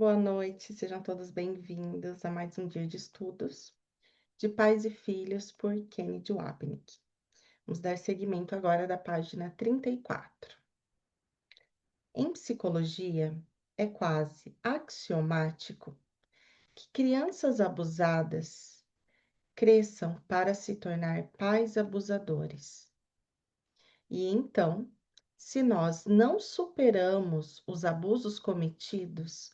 Boa noite, sejam todos bem-vindos a mais um dia de estudos de Pais e Filhos por Kennedy Wapnick. Vamos dar seguimento agora da página 34. Em psicologia, é quase axiomático que crianças abusadas cresçam para se tornar pais abusadores. E então, se nós não superamos os abusos cometidos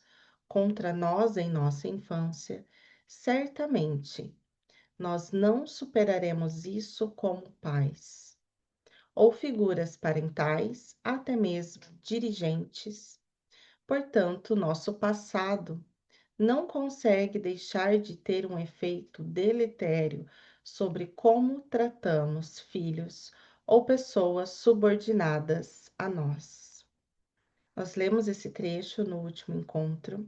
contra nós em nossa infância, certamente nós não superaremos isso como pais ou figuras parentais, até mesmo dirigentes. Portanto, nosso passado não consegue deixar de ter um efeito deletério sobre como tratamos filhos ou pessoas subordinadas a nós. Nós lemos esse trecho no último encontro,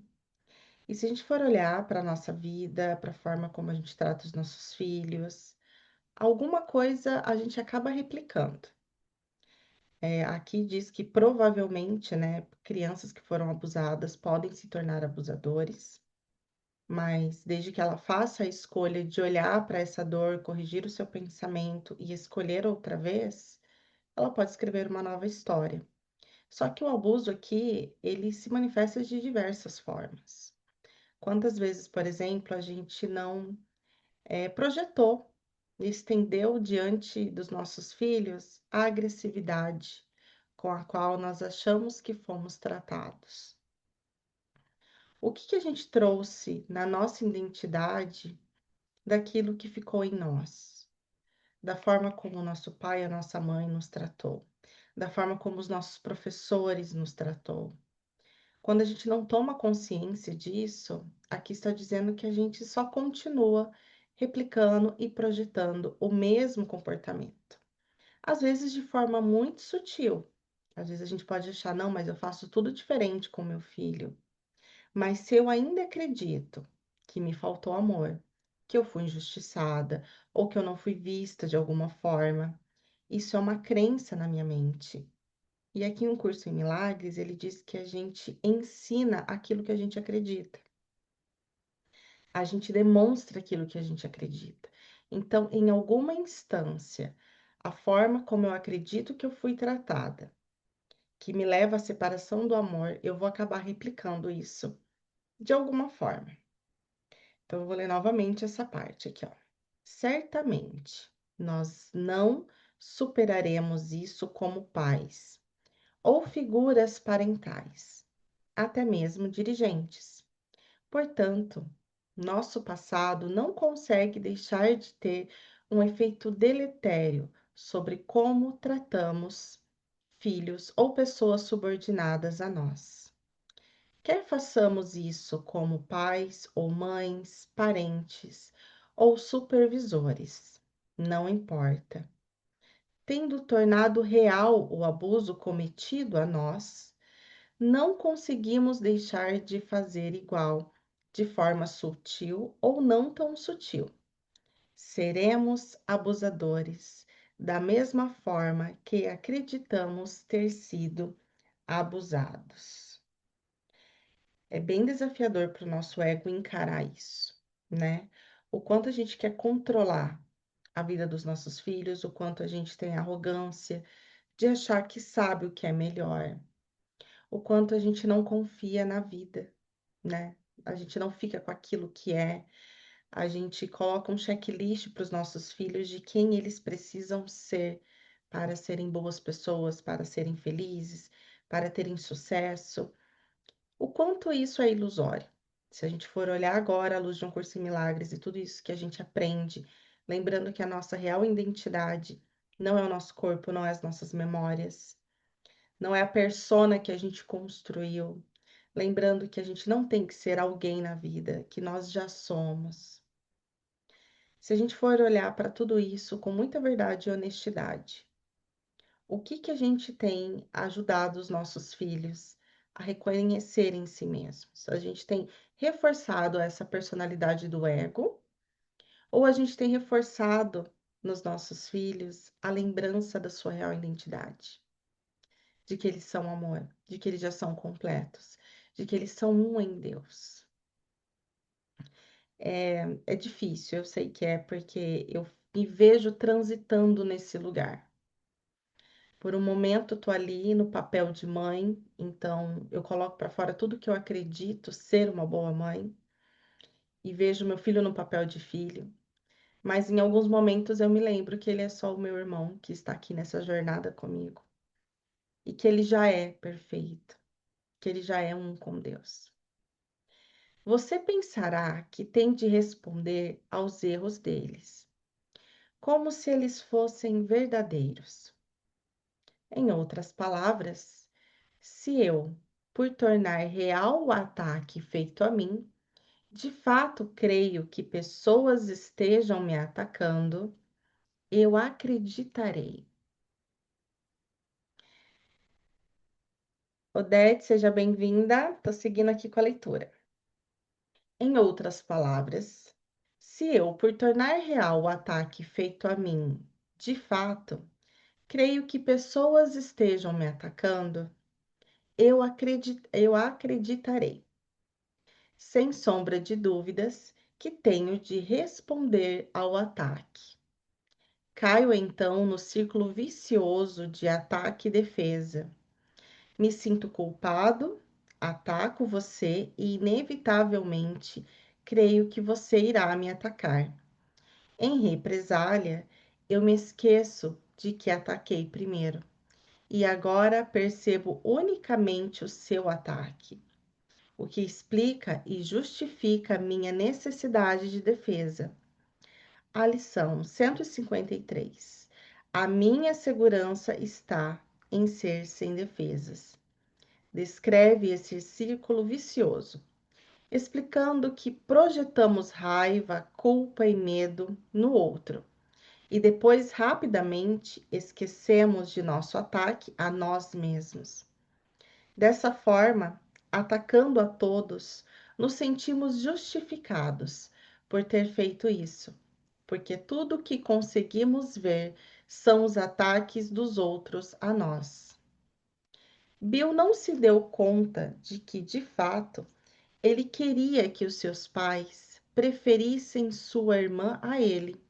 e se a gente for olhar para a nossa vida, para a forma como a gente trata os nossos filhos, alguma coisa a gente acaba replicando. Aqui diz que provavelmente, né, crianças que foram abusadas podem se tornar abusadores. Mas desde que ela faça a escolha de olhar para essa dor, corrigir o seu pensamento e escolher outra vez, ela pode escrever uma nova história. Só que o abuso aqui, ele se manifesta de diversas formas. Quantas vezes, por exemplo, a gente não projetou, estendeu diante dos nossos filhos a agressividade com a qual nós achamos que fomos tratados? O que a gente trouxe na nossa identidade daquilo que ficou em nós, da forma como o nosso pai e a nossa mãe nos tratou, da forma como os nossos professores nos tratou. Quando a gente não toma consciência disso, aqui está dizendo que a gente só continua replicando e projetando o mesmo comportamento. Às vezes de forma muito sutil. Às vezes a gente pode achar, não, mas eu faço tudo diferente com meu filho. Mas se eu ainda acredito que me faltou amor, que eu fui injustiçada ou que eu não fui vista de alguma forma, isso é uma crença na minha mente. E aqui no Curso em Milagres, ele diz que a gente ensina aquilo que a gente acredita. A gente demonstra aquilo que a gente acredita. Então, em alguma instância, a forma como eu acredito que eu fui tratada, que me leva à separação do amor, eu vou acabar replicando isso de alguma forma. Então, eu vou ler novamente essa parte aqui, ó. Certamente, nós não superaremos isso como pais ou figuras parentais, até mesmo dirigentes. Portanto, nosso passado não consegue deixar de ter um efeito deletério sobre como tratamos filhos ou pessoas subordinadas a nós. Quer façamos isso como pais ou mães, parentes ou supervisores, não importa. Tendo tornado real o abuso cometido a nós, não conseguimos deixar de fazer igual, de forma sutil ou não tão sutil. Seremos abusadores, da mesma forma que acreditamos ter sido abusados. É bem desafiador para o nosso ego encarar isso, né? O quanto a gente quer controlar a vida dos nossos filhos, o quanto a gente tem arrogância de achar que sabe o que é melhor, o quanto a gente não confia na vida, né? A gente não fica com aquilo que é, a gente coloca um checklist para os nossos filhos de quem eles precisam ser para serem boas pessoas, para serem felizes, para terem sucesso. O quanto isso é ilusório. Se a gente for olhar agora à luz de um curso em milagres e tudo isso que a gente aprende, lembrando que a nossa real identidade não é o nosso corpo, não é as nossas memórias, não é a persona que a gente construiu, lembrando que a gente não tem que ser alguém na vida, que nós já somos. Se a gente for olhar para tudo isso com muita verdade e honestidade, o que a gente tem ajudado os nossos filhos a reconhecer em si mesmos? A gente tem reforçado essa personalidade do ego, ou a gente tem reforçado nos nossos filhos a lembrança da sua real identidade? De que eles são amor, de que eles já são completos, de que eles são um em Deus. É difícil, eu sei que é, porque eu me vejo transitando nesse lugar. Por um momento, tô ali no papel de mãe, então eu coloco para fora tudo que eu acredito ser uma boa mãe e vejo meu filho no papel de filho. Mas em alguns momentos eu me lembro que ele é só o meu irmão que está aqui nessa jornada comigo e que ele já é perfeito, que ele já é um com Deus. Você pensará que tem de responder aos erros deles, como se eles fossem verdadeiros. Em outras palavras, se eu, por tornar real o ataque feito a mim, de fato creio que pessoas estejam me atacando, eu acreditarei. Odete, seja bem-vinda. Estou seguindo aqui com a leitura. Em outras palavras, se eu, por tornar real o ataque feito a mim, de fato, creio que pessoas estejam me atacando, eu acreditarei, sem sombra de dúvidas, que tenho de responder ao ataque. Caio então no círculo vicioso de ataque e defesa. Me sinto culpado, ataco você e, inevitavelmente, creio que você irá me atacar. Em represália, eu me esqueço de que ataquei primeiro e agora percebo unicamente o seu ataque, o que explica e justifica minha necessidade de defesa. A lição 153. A minha segurança está em ser sem defesas. Descreve esse círculo vicioso, explicando que projetamos raiva, culpa e medo no outro e depois rapidamente esquecemos de nosso ataque a nós mesmos. Dessa forma, atacando a todos, nos sentimos justificados por ter feito isso, porque tudo o que conseguimos ver são os ataques dos outros a nós. Bill não se deu conta de que, de fato, ele queria que os seus pais preferissem sua irmã a ele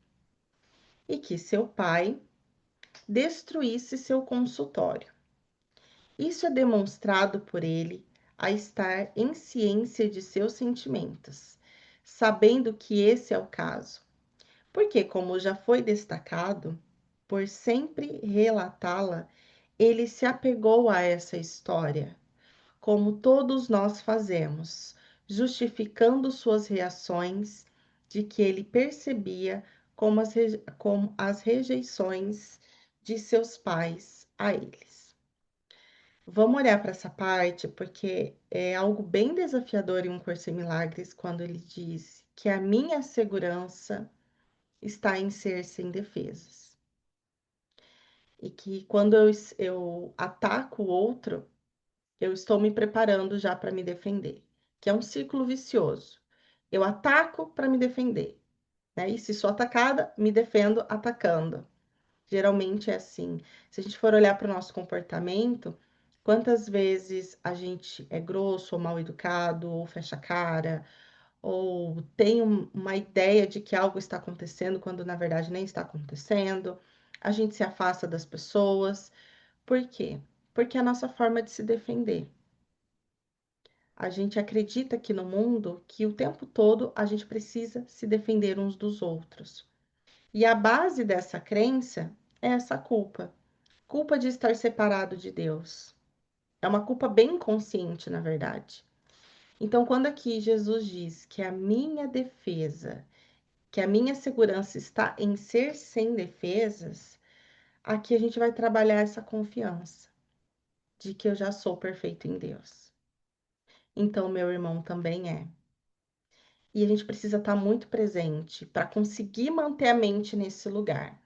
e que seu pai destruísse seu consultório. Isso é demonstrado por ele a estar em ciência de seus sentimentos, sabendo que esse é o caso, porque, como já foi destacado, por sempre relatá-la, ele se apegou a essa história, como todos nós fazemos, justificando suas reações de que ele percebia como as rejeições de seus pais a eles. Vamos olhar para essa parte, porque é algo bem desafiador em Um Curso em Milagres, quando ele diz que a minha segurança está em ser sem defesas. E que quando eu ataco o outro, eu estou me preparando já para me defender, que é um ciclo vicioso. Eu ataco para me defender, né? E se sou atacada, me defendo atacando. Geralmente é assim. Se a gente for olhar para o nosso comportamento, quantas vezes a gente é grosso ou mal educado, ou fecha a cara, ou tem uma ideia de que algo está acontecendo quando na verdade nem está acontecendo. A gente se afasta das pessoas. Por quê? Porque é a nossa forma de se defender. A gente acredita aqui no mundo que o tempo todo a gente precisa se defender uns dos outros. E a base dessa crença é essa culpa. Culpa de estar separado de Deus. É uma culpa bem consciente, na verdade. Então, quando aqui Jesus diz que a minha defesa, que a minha segurança está em ser sem defesas, aqui a gente vai trabalhar essa confiança de que eu já sou perfeito em Deus. Então, meu irmão também é. E a gente precisa estar muito presente para conseguir manter a mente nesse lugar.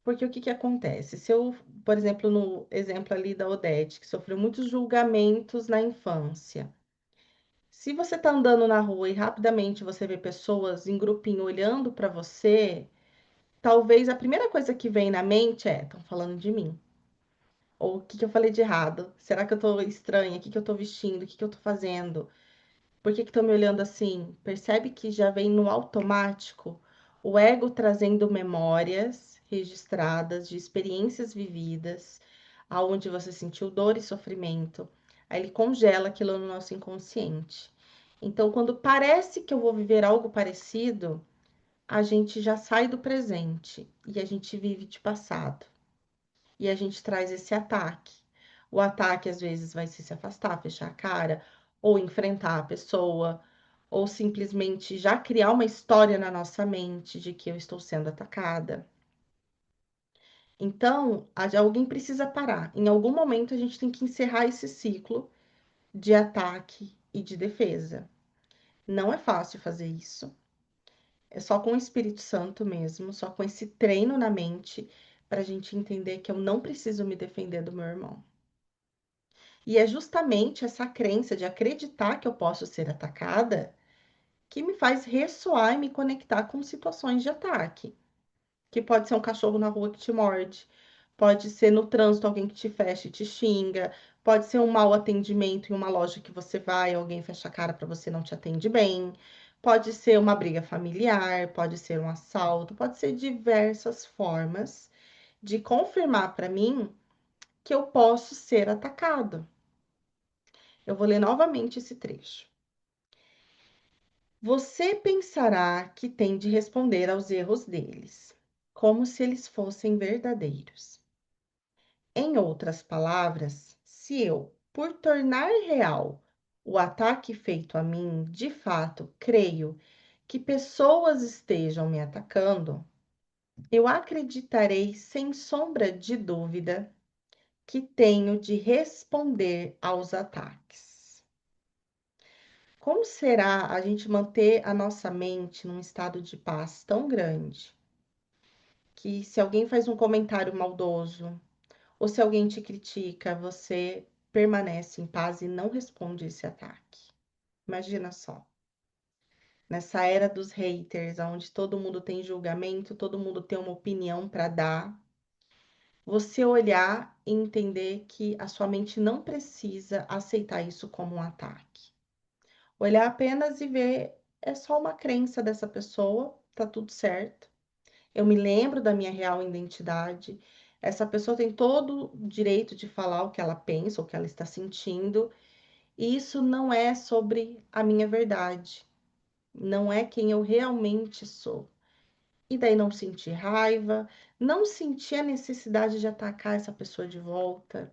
Porque o que que acontece? Se eu, por exemplo, no exemplo ali da Odete, que sofreu muitos julgamentos na infância. Se você está andando na rua e rapidamente você vê pessoas em grupinho olhando para você, talvez a primeira coisa que vem na mente é: estão falando de mim. Ou o que que eu falei de errado? Será que eu tô estranha? O que que eu tô vestindo? O que que eu tô fazendo? Por que que estão me olhando assim? Percebe que já vem no automático o ego trazendo memórias registradas de experiências vividas, aonde você sentiu dor e sofrimento. Aí ele congela aquilo no nosso inconsciente. Então, quando parece que eu vou viver algo parecido, a gente já sai do presente e a gente vive de passado. E a gente traz esse ataque. O ataque às vezes vai ser se afastar, fechar a cara, ou enfrentar a pessoa, ou simplesmente já criar uma história na nossa mente de que eu estou sendo atacada. Então, alguém precisa parar. Em algum momento, a gente tem que encerrar esse ciclo de ataque e de defesa. Não é fácil fazer isso. É só com o Espírito Santo mesmo, só com esse treino na mente, para a gente entender que eu não preciso me defender do meu irmão. E é justamente essa crença de acreditar que eu posso ser atacada que me faz ressoar e me conectar com situações de ataque. Que pode ser um cachorro na rua que te morde, pode ser no trânsito alguém que te fecha e te xinga, pode ser um mau atendimento em uma loja que você vai, alguém fecha a cara para você não te atende bem, pode ser uma briga familiar, pode ser um assalto, pode ser diversas formas de confirmar para mim que eu posso ser atacado. Eu vou ler novamente esse trecho. Você pensará que tem de responder aos erros deles, como se eles fossem verdadeiros. Em outras palavras, se eu, por tornar real o ataque feito a mim, de fato creio que pessoas estejam me atacando, eu acreditarei sem sombra de dúvida que tenho de responder aos ataques. Como será a gente manter a nossa mente num estado de paz tão grande que se alguém faz um comentário maldoso ou se alguém te critica, você permanece em paz e não responde esse ataque? Imagina só. Nessa era dos haters, onde todo mundo tem julgamento, todo mundo tem uma opinião para dar, você olhar e entender que a sua mente não precisa aceitar isso como um ataque. Olhar apenas e ver, é só uma crença dessa pessoa, tá tudo certo. Eu me lembro da minha real identidade. Essa pessoa tem todo o direito de falar o que ela pensa, o que ela está sentindo. E isso não é sobre a minha verdade. Não é quem eu realmente sou. E daí não sentir raiva, não sentir a necessidade de atacar essa pessoa de volta.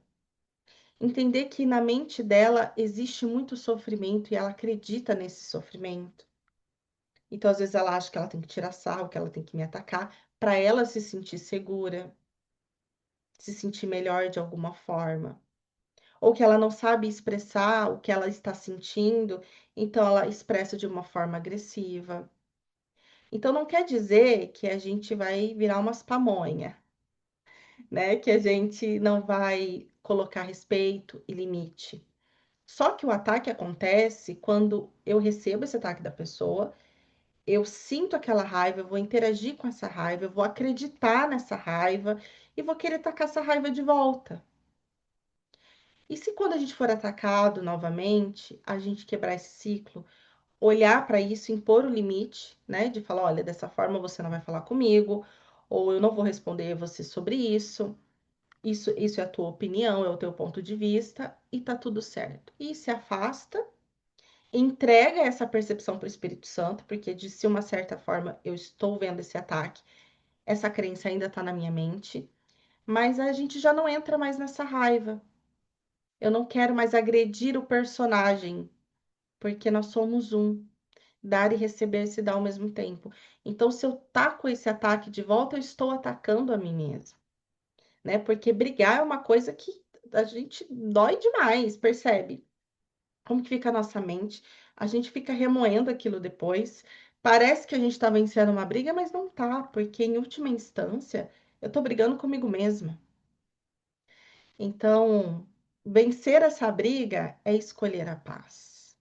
Entender que na mente dela existe muito sofrimento e ela acredita nesse sofrimento. Então, às vezes, ela acha que ela tem que tirar sarro, que ela tem que me atacar, para ela se sentir segura, se sentir melhor de alguma forma. Ou que ela não sabe expressar o que ela está sentindo, então ela expressa de uma forma agressiva. Então, não quer dizer que a gente vai virar umas pamonha, né? Que a gente não vai colocar respeito e limite. Só que o ataque acontece quando eu recebo esse ataque da pessoa. Eu sinto aquela raiva, eu vou interagir com essa raiva, eu vou acreditar nessa raiva e vou querer tacar essa raiva de volta. E se quando a gente for atacado novamente, a gente quebrar esse ciclo, olhar para isso, impor o limite, né? De falar, olha, dessa forma você não vai falar comigo, ou eu não vou responder você sobre isso. Isso é a tua opinião, é o teu ponto de vista, e tá tudo certo. E se afasta, entrega essa percepção para o Espírito Santo, porque de se uma certa forma eu estou vendo esse ataque, essa crença ainda está na minha mente, mas a gente já não entra mais nessa raiva. Eu não quero mais agredir o personagem, porque nós somos um. Dar e receber se dá ao mesmo tempo. Então, se eu taco esse ataque de volta, eu estou atacando a mim mesma, né? Porque brigar é uma coisa que a gente dói demais, percebe? Como que fica a nossa mente? A gente fica remoendo aquilo depois. Parece que a gente está vencendo uma briga, mas não tá, porque em última instância, eu tô brigando comigo mesma. Então, vencer essa briga é escolher a paz.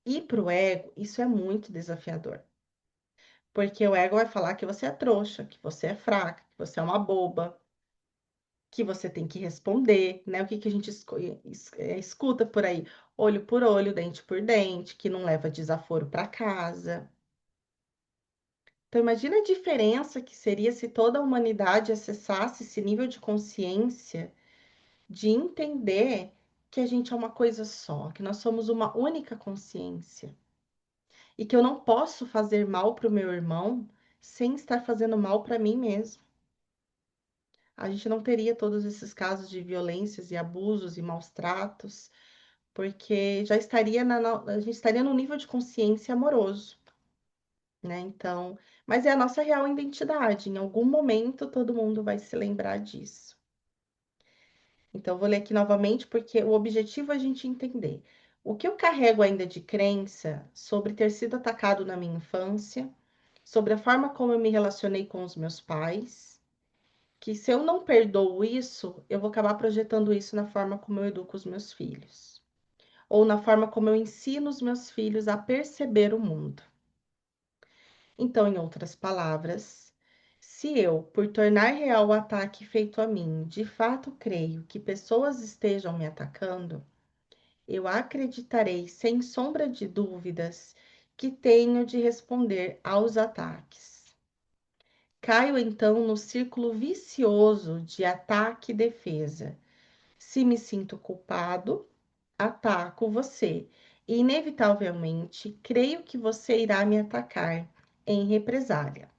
E para o ego, isso é muito desafiador. Porque o ego vai falar que você é trouxa, que você é fraca, que você é uma boba. que você tem que responder, né? O que que a gente escuta por aí? Olho por olho, dente por dente, que não leva desaforo para casa. Então, imagina a diferença que seria se toda a humanidade acessasse esse nível de consciência, de entender que a gente é uma coisa só, que nós somos uma única consciência e que eu não posso fazer mal para o meu irmão sem estar fazendo mal para mim mesmo. A gente não teria todos esses casos de violências e abusos e maus tratos, porque já estaria a gente estaria num nível de consciência amoroso, né? Então, mas é a nossa real identidade. Em algum momento todo mundo vai se lembrar disso. Então, vou ler aqui novamente, porque o objetivo é a gente entender o que eu carrego ainda de crença sobre ter sido atacado na minha infância, sobre a forma como eu me relacionei com os meus pais, que se eu não perdoo isso, eu vou acabar projetando isso na forma como eu educo os meus filhos, ou na forma como eu ensino os meus filhos a perceber o mundo. Então, em outras palavras, se eu, por tornar real o ataque feito a mim, de fato creio que pessoas estejam me atacando, eu acreditarei sem sombra de dúvidas que tenho de responder aos ataques. Caio então no círculo vicioso de ataque e defesa. Se me sinto culpado, ataco você. E, inevitavelmente, creio que você irá me atacar em represália.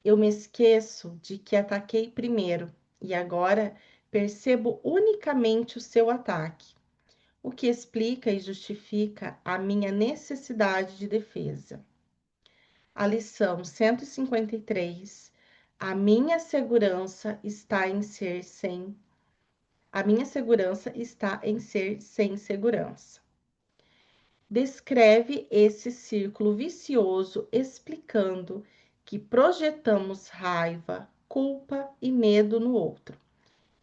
Eu me esqueço de que ataquei primeiro e agora percebo unicamente o seu ataque, o que explica e justifica a minha necessidade de defesa. A lição 153. A minha segurança está em ser sem. A minha segurança está em ser sem segurança. Descreve esse círculo vicioso explicando que projetamos raiva, culpa e medo no outro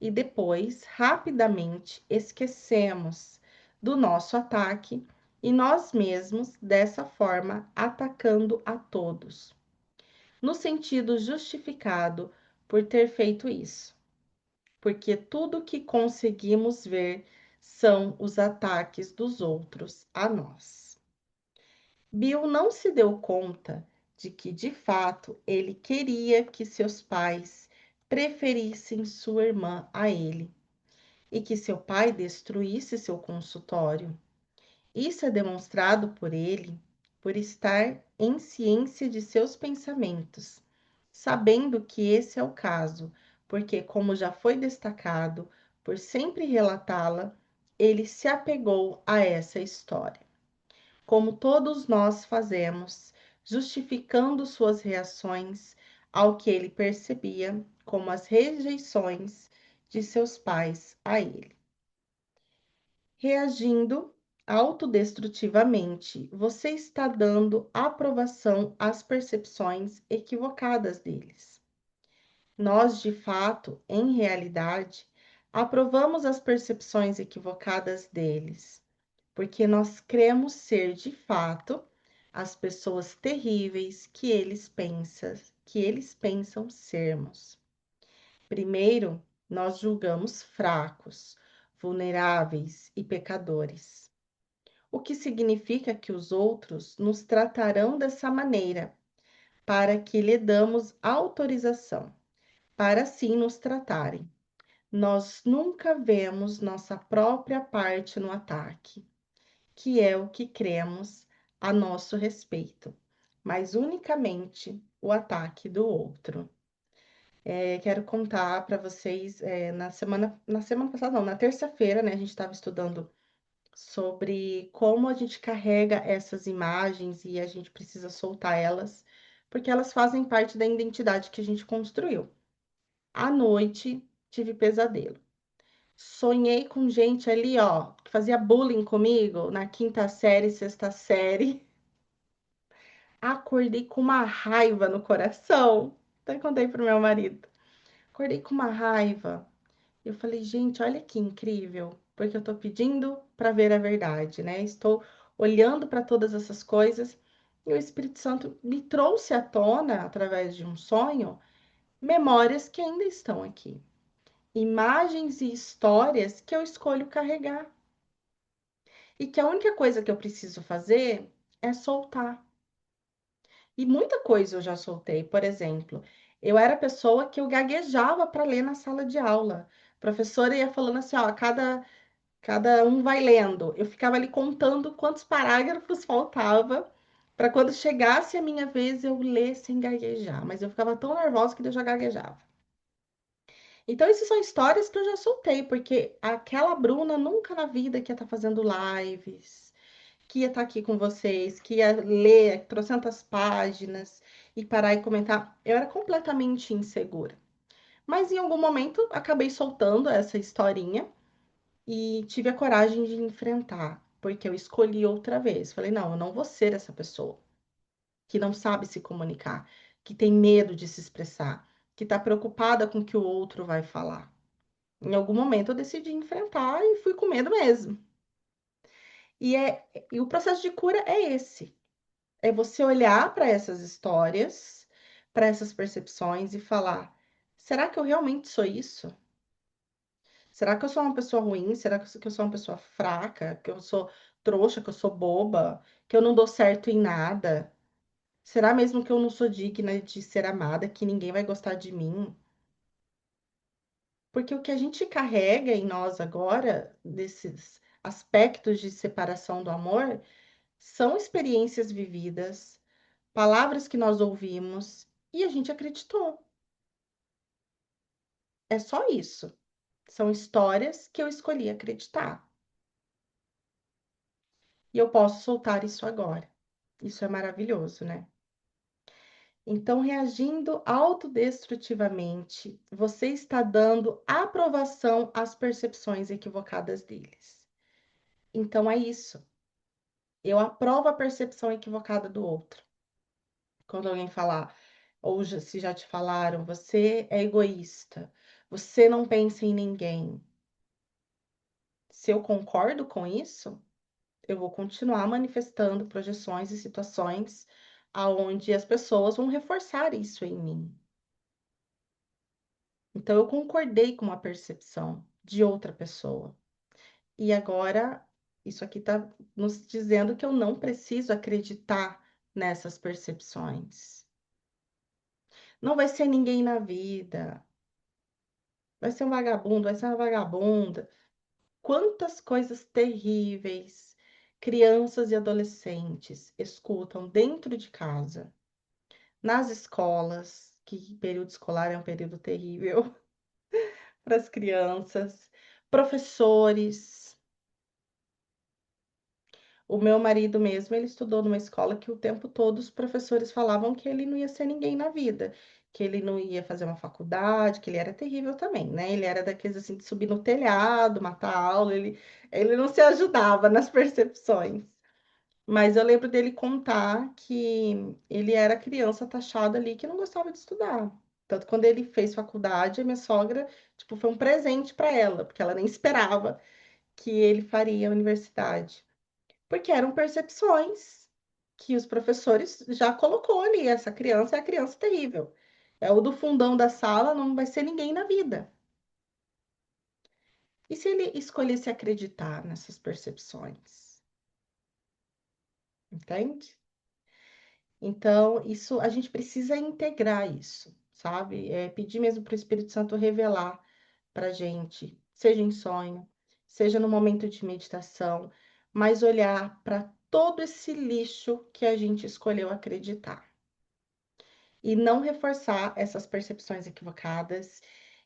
e depois rapidamente esquecemos do nosso ataque e nós mesmos, dessa forma, atacando a todos, no sentido justificado por ter feito isso, porque tudo que conseguimos ver são os ataques dos outros a nós. Bill não se deu conta de que, de fato, ele queria que seus pais preferissem sua irmã a ele e que seu pai destruísse seu consultório. Isso é demonstrado por ele por estar em ciência de seus pensamentos, sabendo que esse é o caso, porque, como já foi destacado, por sempre relatá-la, ele se apegou a essa história como todos nós fazemos, justificando suas reações ao que ele percebia como as rejeições de seus pais a ele. Reagindo autodestrutivamente, você está dando aprovação às percepções equivocadas deles. Nós, de fato, em realidade, aprovamos as percepções equivocadas deles porque nós cremos ser de fato as pessoas terríveis que eles pensam sermos. Primeiro, nós julgamos fracos, vulneráveis e pecadores, o que significa que os outros nos tratarão dessa maneira, para que lhe damos autorização, para assim nos tratarem. Nós nunca vemos nossa própria parte no ataque que é o que cremos a nosso respeito, mas unicamente o ataque do outro. Quero contar para vocês, na semana passada, não, na terça-feira, né, a gente estava estudando sobre como a gente carrega essas imagens e a gente precisa soltar elas, porque elas fazem parte da identidade que a gente construiu. À noite, tive pesadelo. Sonhei com gente ali, ó, que fazia bullying comigo na quinta série, sexta série. Acordei com uma raiva no coração. Até contei pro meu marido. Acordei com uma raiva. Eu falei, gente, olha que incrível, porque eu tô pedindo para ver a verdade, né? Estou olhando para todas essas coisas e o Espírito Santo me trouxe à tona, através de um sonho, memórias que ainda estão aqui. imagens e histórias que eu escolho carregar. E que a única coisa que eu preciso fazer é soltar. E muita coisa eu já soltei. Por exemplo, eu era a pessoa que eu gaguejava para ler na sala de aula. A professora ia falando assim, ó, cada um vai lendo. Eu ficava ali contando quantos parágrafos faltava para quando chegasse a minha vez eu ler sem gaguejar. Mas eu ficava tão nervosa que eu já gaguejava. Então, essas são histórias que eu já soltei, porque aquela Bruna nunca na vida que ia estar fazendo lives, que ia estar aqui com vocês, que ia ler trocentas páginas e parar e comentar. Eu era completamente insegura. Mas em algum momento acabei soltando essa historinha e tive a coragem de enfrentar, porque eu escolhi outra vez. Falei, não, eu não vou ser essa pessoa que não sabe se comunicar, que tem medo de se expressar, que está preocupada com o que o outro vai falar. Em algum momento eu decidi enfrentar e fui com medo mesmo. E o processo de cura é esse. É você olhar para essas histórias, para essas percepções e falar: será que eu realmente sou isso? Será que eu sou uma pessoa ruim? Será que eu sou uma pessoa fraca? Que eu sou trouxa? Que eu sou boba? Que eu não dou certo em nada? Será mesmo que eu não sou digna de ser amada? Que ninguém vai gostar de mim? Porque o que a gente carrega em nós agora, desses aspectos de separação do amor, são experiências vividas, palavras que nós ouvimos e a gente acreditou. É só isso. São histórias que eu escolhi acreditar. E eu posso soltar isso agora. Isso é maravilhoso, né? Então, reagindo autodestrutivamente, você está dando aprovação às percepções equivocadas deles. Então, é isso. Eu aprovo a percepção equivocada do outro. Quando alguém falar, ou se já te falaram, você é egoísta, você não pensa em ninguém. Se eu concordo com isso, eu vou continuar manifestando projeções e situações aonde as pessoas vão reforçar isso em mim. Então, eu concordei com uma percepção de outra pessoa. E agora, isso aqui está nos dizendo que eu não preciso acreditar nessas percepções. Não vai ser ninguém na vida. Vai ser um vagabundo, vai ser uma vagabunda. Quantas coisas terríveis crianças e adolescentes escutam dentro de casa, nas escolas, que período escolar é um período terrível para as crianças, professores. O meu marido mesmo, ele estudou numa escola que o tempo todo os professores falavam que ele não ia ser ninguém na vida, que ele não ia fazer uma faculdade, que ele era terrível também, né? Ele era daqueles assim de subir no telhado, matar aula, ele não se ajudava nas percepções. Mas eu lembro dele contar que ele era criança taxada ali que não gostava de estudar. Tanto que quando ele fez faculdade, a minha sogra, tipo, foi um presente para ela, porque ela nem esperava que ele faria a universidade. Porque eram percepções que os professores já colocou ali. Essa criança é a criança terrível. É o do fundão da sala, não vai ser ninguém na vida. E se ele escolhesse acreditar nessas percepções? Entende? Então, isso a gente precisa integrar isso, sabe? É pedir mesmo para o Espírito Santo revelar para a gente, seja em sonho, seja no momento de meditação, mas olhar para todo esse lixo que a gente escolheu acreditar e não reforçar essas percepções equivocadas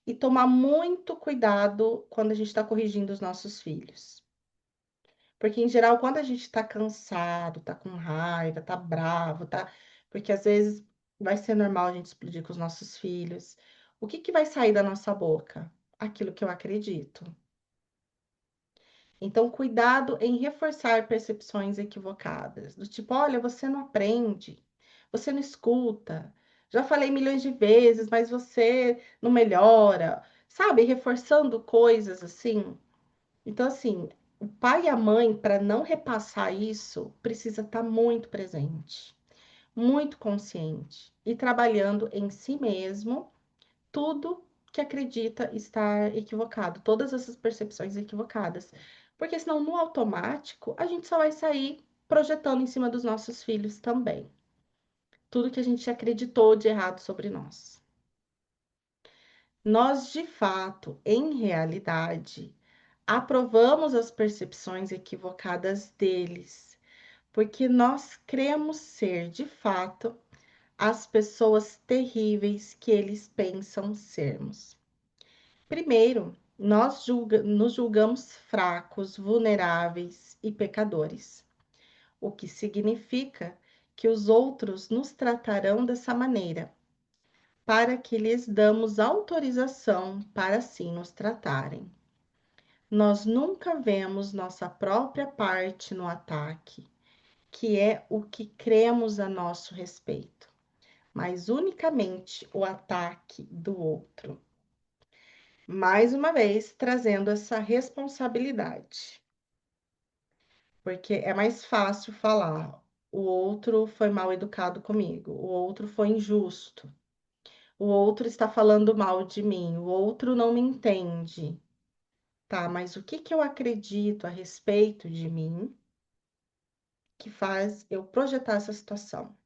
e tomar muito cuidado quando a gente está corrigindo os nossos filhos. Porque, em geral, quando a gente está cansado, tá com raiva, tá bravo, tá. Porque às vezes vai ser normal a gente explodir com os nossos filhos. O que que vai sair da nossa boca? Aquilo que eu acredito. Então, cuidado em reforçar percepções equivocadas, do tipo, olha, você não aprende, você não escuta, já falei milhões de vezes, mas você não melhora, sabe? Reforçando coisas assim. Então, assim, o pai e a mãe, para não repassar isso, precisa estar muito presente, muito consciente e trabalhando em si mesmo, tudo que acredita estar equivocado, todas essas percepções equivocadas. Porque senão, no automático, a gente só vai sair projetando em cima dos nossos filhos também. Tudo que a gente acreditou de errado sobre nós. Nós, de fato, em realidade, aprovamos as percepções equivocadas deles, porque nós cremos ser, de fato, as pessoas terríveis que eles pensam sermos. Primeiro, nos julgamos fracos, vulneráveis e pecadores, o que significa que os outros nos tratarão dessa maneira, para que lhes damos autorização para assim nos tratarem. Nós nunca vemos nossa própria parte no ataque, que é o que cremos a nosso respeito, mas unicamente o ataque do outro. Mais uma vez, trazendo essa responsabilidade. Porque é mais fácil falar, o outro foi mal educado comigo, o outro foi injusto, o outro está falando mal de mim, o outro não me entende. Tá, mas o que que eu acredito a respeito de mim que faz eu projetar essa situação?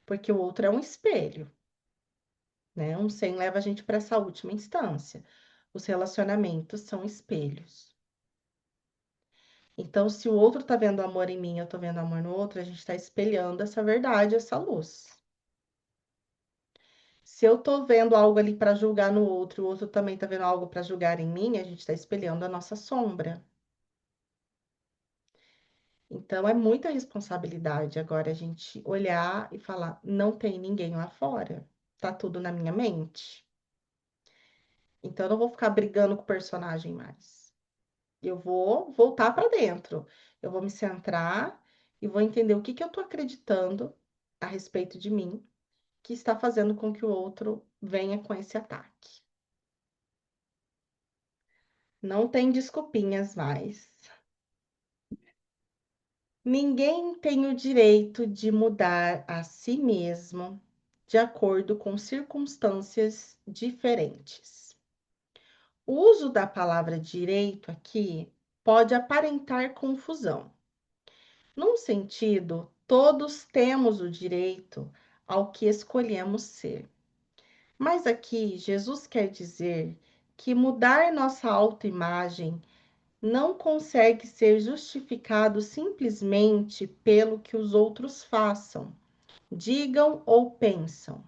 Porque o outro é um espelho, né? Um 100 leva a gente para essa última instância. Os relacionamentos são espelhos. Então, se o outro tá vendo amor em mim, eu tô vendo amor no outro, a gente tá espelhando essa verdade, essa luz. Se eu tô vendo algo ali para julgar no outro, o outro também tá vendo algo para julgar em mim, a gente tá espelhando a nossa sombra. Então, é muita responsabilidade agora a gente olhar e falar: não tem ninguém lá fora, tá tudo na minha mente. Então, eu não vou ficar brigando com o personagem mais. Eu vou voltar para dentro. Eu vou me centrar e vou entender o que que eu tô acreditando a respeito de mim, que está fazendo com que o outro venha com esse ataque. Não tem desculpinhas mais. Ninguém tem o direito de mudar a si mesmo de acordo com circunstâncias diferentes. O uso da palavra direito aqui pode aparentar confusão. Num sentido, todos temos o direito ao que escolhemos ser. Mas aqui, Jesus quer dizer que mudar nossa autoimagem não consegue ser justificado simplesmente pelo que os outros façam, digam ou pensam.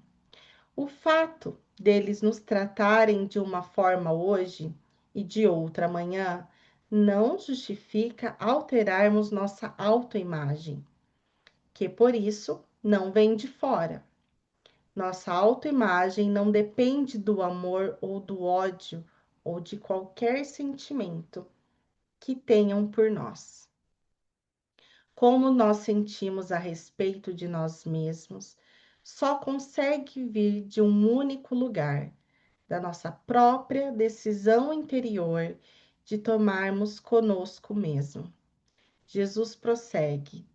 O fato deles nos tratarem de uma forma hoje e de outra amanhã não justifica alterarmos nossa autoimagem, que por isso não vem de fora. Nossa autoimagem não depende do amor ou do ódio ou de qualquer sentimento que tenham por nós. Como nós sentimos a respeito de nós mesmos, só consegue vir de um único lugar, da nossa própria decisão interior de tomarmos conosco mesmo. Jesus prossegue: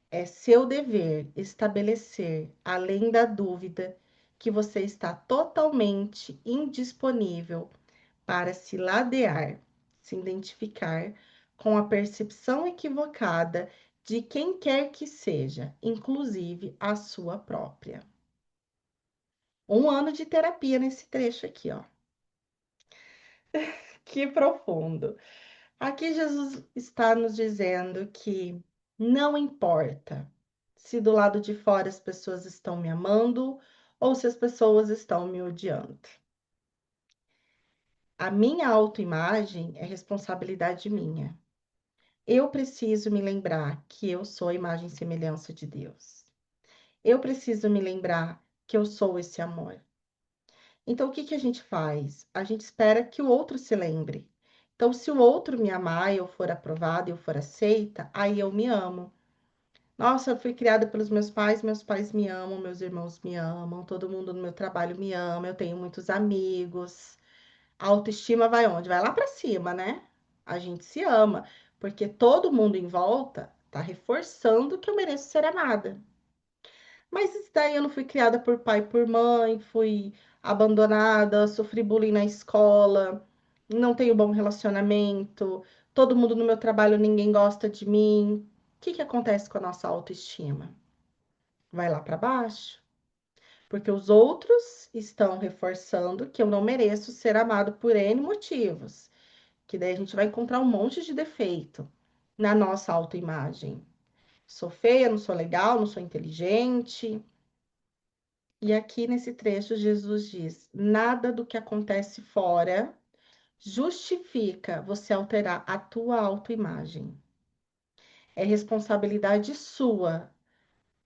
é seu dever estabelecer, além da dúvida, que você está totalmente indisponível para se ladear, se identificar com a percepção equivocada de quem quer que seja, inclusive a sua própria. 1 ano de terapia nesse trecho aqui, ó. Que profundo. Aqui Jesus está nos dizendo que não importa se do lado de fora as pessoas estão me amando ou se as pessoas estão me odiando. A minha autoimagem é responsabilidade minha. Eu preciso me lembrar que eu sou a imagem e semelhança de Deus. Eu preciso me lembrar que eu sou esse amor. Então, o que que a gente faz? A gente espera que o outro se lembre. Então, se o outro me amar, eu for aprovada, eu for aceita, aí eu me amo. Nossa, eu fui criada pelos meus pais me amam, meus irmãos me amam, todo mundo no meu trabalho me ama, eu tenho muitos amigos. A autoestima vai onde? Vai lá para cima, né? A gente se ama, porque todo mundo em volta tá reforçando que eu mereço ser amada. Mas isso daí eu não fui criada por pai e por mãe, fui abandonada, sofri bullying na escola, não tenho bom relacionamento, todo mundo no meu trabalho, ninguém gosta de mim. O que que acontece com a nossa autoestima? Vai lá para baixo, porque os outros estão reforçando que eu não mereço ser amado por N motivos, que daí a gente vai encontrar um monte de defeito na nossa autoimagem. Sou feia, não sou legal, não sou inteligente. E aqui nesse trecho, Jesus diz: nada do que acontece fora justifica você alterar a tua autoimagem. É responsabilidade sua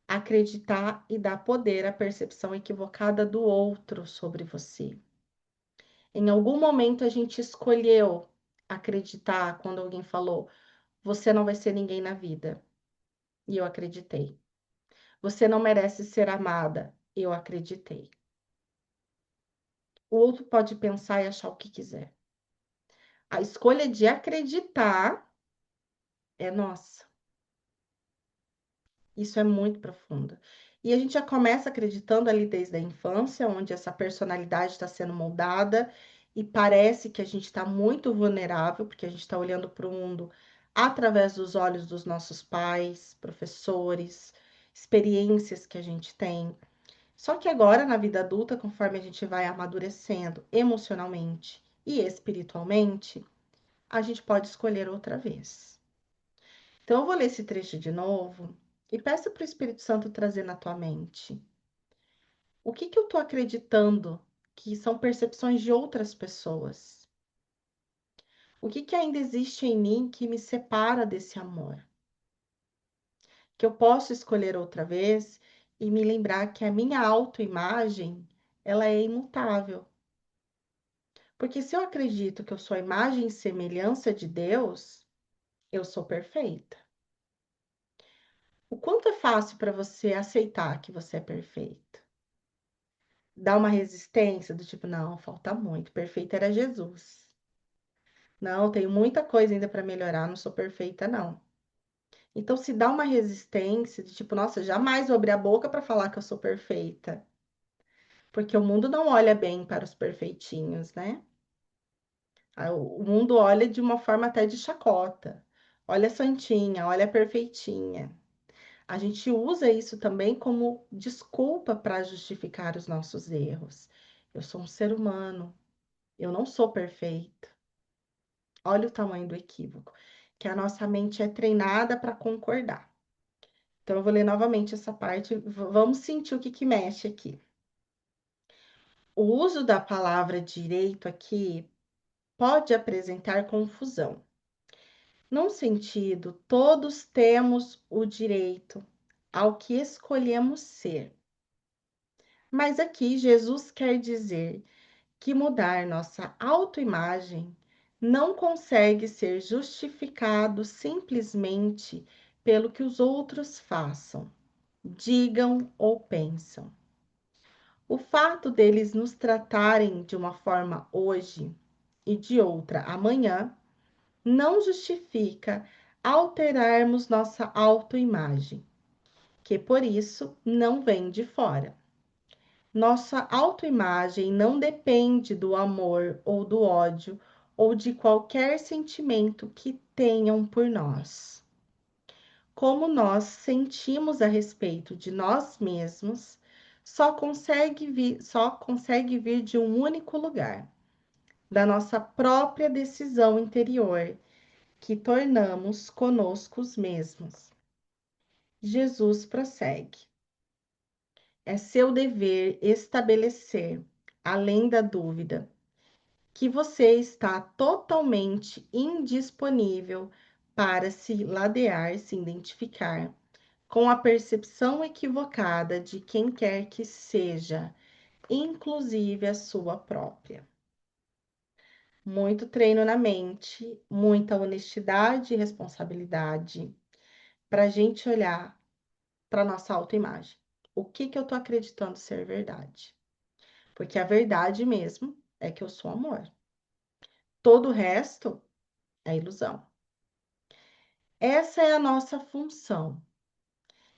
acreditar e dar poder à percepção equivocada do outro sobre você. Em algum momento a gente escolheu acreditar quando alguém falou: você não vai ser ninguém na vida. E eu acreditei. Você não merece ser amada. Eu acreditei. O outro pode pensar e achar o que quiser. A escolha de acreditar é nossa. Isso é muito profundo. E a gente já começa acreditando ali desde a infância, onde essa personalidade está sendo moldada, e parece que a gente está muito vulnerável, porque a gente está olhando para o mundo através dos olhos dos nossos pais, professores, experiências que a gente tem. Só que agora, na vida adulta, conforme a gente vai amadurecendo emocionalmente e espiritualmente, a gente pode escolher outra vez. Então, eu vou ler esse trecho de novo e peça para o Espírito Santo trazer na tua mente. O que que eu estou acreditando que são percepções de outras pessoas? O que que ainda existe em mim que me separa desse amor? Que eu posso escolher outra vez e me lembrar que a minha autoimagem, ela é imutável. Porque se eu acredito que eu sou a imagem e semelhança de Deus, eu sou perfeita. O quanto é fácil para você aceitar que você é perfeito? Dá uma resistência do tipo, não, falta muito, perfeito era Jesus. Não, tenho muita coisa ainda para melhorar, não sou perfeita, não. Então, se dá uma resistência de tipo, nossa, jamais vou abrir a boca para falar que eu sou perfeita. Porque o mundo não olha bem para os perfeitinhos, né? O mundo olha de uma forma até de chacota. Olha a santinha, olha a perfeitinha. A gente usa isso também como desculpa para justificar os nossos erros. Eu sou um ser humano, eu não sou perfeito. Olha o tamanho do equívoco, que a nossa mente é treinada para concordar. Então, eu vou ler novamente essa parte, vamos sentir o que que mexe aqui. O uso da palavra direito aqui pode apresentar confusão. Num sentido, todos temos o direito ao que escolhemos ser. Mas aqui Jesus quer dizer que mudar nossa autoimagem não consegue ser justificado simplesmente pelo que os outros façam, digam ou pensam. O fato deles nos tratarem de uma forma hoje e de outra amanhã não justifica alterarmos nossa autoimagem, que por isso não vem de fora. Nossa autoimagem não depende do amor ou do ódio ou de qualquer sentimento que tenham por nós. Como nós sentimos a respeito de nós mesmos, só consegue vir de um único lugar, da nossa própria decisão interior, que tornamos conosco mesmos. Jesus prossegue. É seu dever estabelecer, além da dúvida, que você está totalmente indisponível para se ladear, se identificar com a percepção equivocada de quem quer que seja, inclusive a sua própria. Muito treino na mente, muita honestidade e responsabilidade para a gente olhar para nossa autoimagem. O que que eu estou acreditando ser verdade? Porque a verdade mesmo é que eu sou amor. Todo o resto é ilusão. Essa é a nossa função.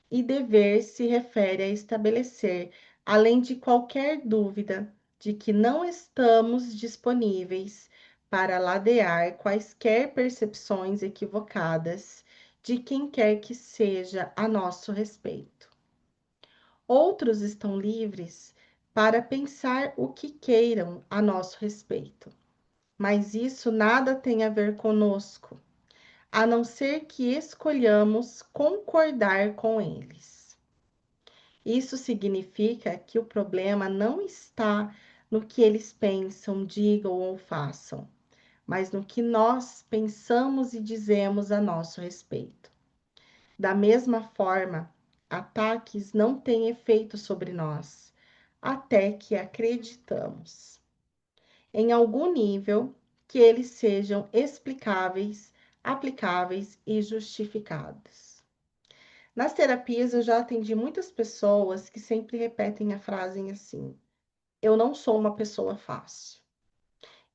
E dever se refere a estabelecer, além de qualquer dúvida, de que não estamos disponíveis para ladear quaisquer percepções equivocadas de quem quer que seja a nosso respeito. Outros estão livres para pensar o que queiram a nosso respeito, mas isso nada tem a ver conosco, a não ser que escolhamos concordar com eles. Isso significa que o problema não está no que eles pensam, digam ou façam, mas no que nós pensamos e dizemos a nosso respeito. Da mesma forma, ataques não têm efeito sobre nós, até que acreditamos, em algum nível, que eles sejam explicáveis, aplicáveis e justificados. Nas terapias, eu já atendi muitas pessoas que sempre repetem a frase assim: eu não sou uma pessoa fácil.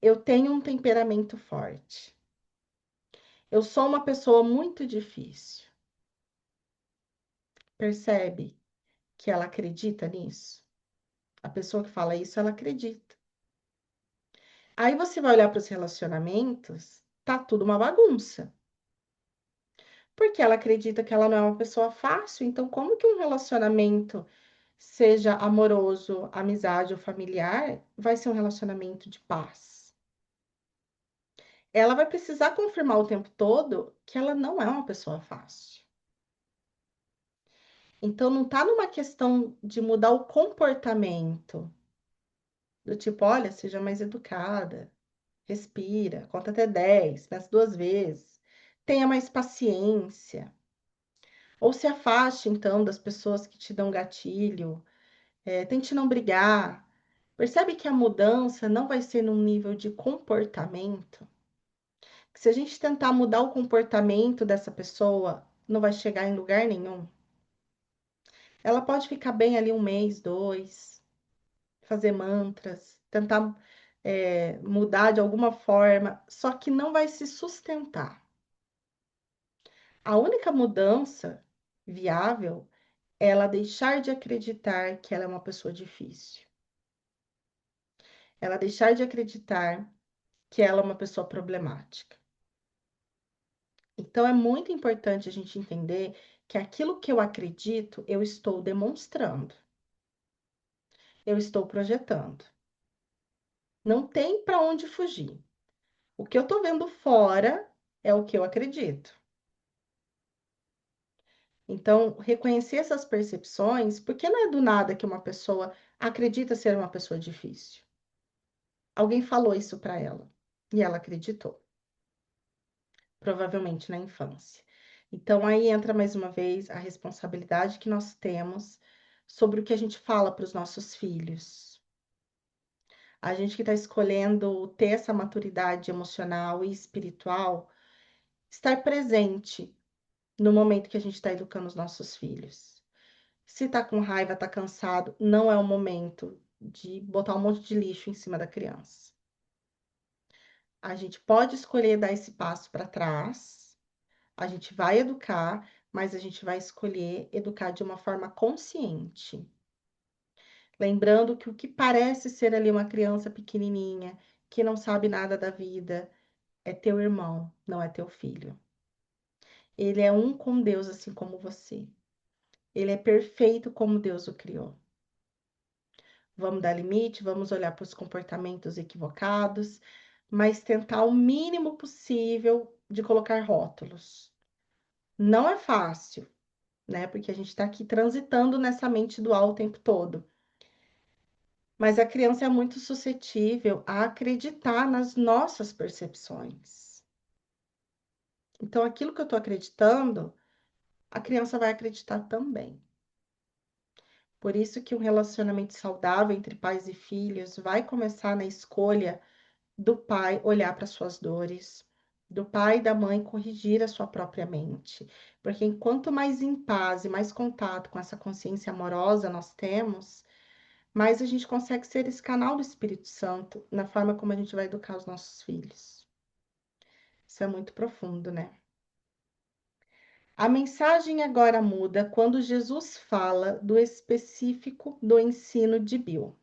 Eu tenho um temperamento forte. Eu sou uma pessoa muito difícil. Percebe que ela acredita nisso? A pessoa que fala isso, ela acredita. Aí você vai olhar para os relacionamentos, tá tudo uma bagunça. Porque ela acredita que ela não é uma pessoa fácil, então como que um relacionamento, seja amoroso, amizade ou familiar, vai ser um relacionamento de paz? Ela vai precisar confirmar o tempo todo que ela não é uma pessoa fácil. Então não tá numa questão de mudar o comportamento, do tipo, olha, seja mais educada, respira, conta até 10, pensa 2 vezes, tenha mais paciência. Ou se afaste, então, das pessoas que te dão gatilho, tente não brigar. Percebe que a mudança não vai ser num nível de comportamento? Que se a gente tentar mudar o comportamento dessa pessoa, não vai chegar em lugar nenhum. Ela pode ficar bem ali 1 mês, 2, fazer mantras, tentar mudar de alguma forma, só que não vai se sustentar. A única mudança viável é ela deixar de acreditar que ela é uma pessoa difícil. Ela deixar de acreditar que ela é uma pessoa problemática. Então é muito importante a gente entender que aquilo que eu acredito, eu estou demonstrando, eu estou projetando. Não tem para onde fugir. O que eu estou vendo fora é o que eu acredito. Então, reconhecer essas percepções, porque não é do nada que uma pessoa acredita ser uma pessoa difícil. Alguém falou isso para ela e ela acreditou, provavelmente na infância. Então, aí entra mais uma vez a responsabilidade que nós temos sobre o que a gente fala para os nossos filhos. A gente que está escolhendo ter essa maturidade emocional e espiritual, estar presente no momento que a gente está educando os nossos filhos. Se tá com raiva, tá cansado, não é o momento de botar um monte de lixo em cima da criança. A gente pode escolher dar esse passo para trás, a gente vai educar, mas a gente vai escolher educar de uma forma consciente. Lembrando que o que parece ser ali uma criança pequenininha, que não sabe nada da vida, é teu irmão, não é teu filho. Ele é um com Deus, assim como você. Ele é perfeito como Deus o criou. Vamos dar limite, vamos olhar para os comportamentos equivocados, mas tentar o mínimo possível de colocar rótulos. Não é fácil, né? Porque a gente está aqui transitando nessa mente dual o tempo todo. Mas a criança é muito suscetível a acreditar nas nossas percepções. Então, aquilo que eu estou acreditando, a criança vai acreditar também. Por isso que um relacionamento saudável entre pais e filhos vai começar na escolha do pai olhar para suas dores, do pai e da mãe corrigir a sua própria mente. Porque enquanto mais em paz e mais contato com essa consciência amorosa nós temos, mais a gente consegue ser esse canal do Espírito Santo na forma como a gente vai educar os nossos filhos. Isso é muito profundo, né? A mensagem agora muda quando Jesus fala do específico do ensino de Bill.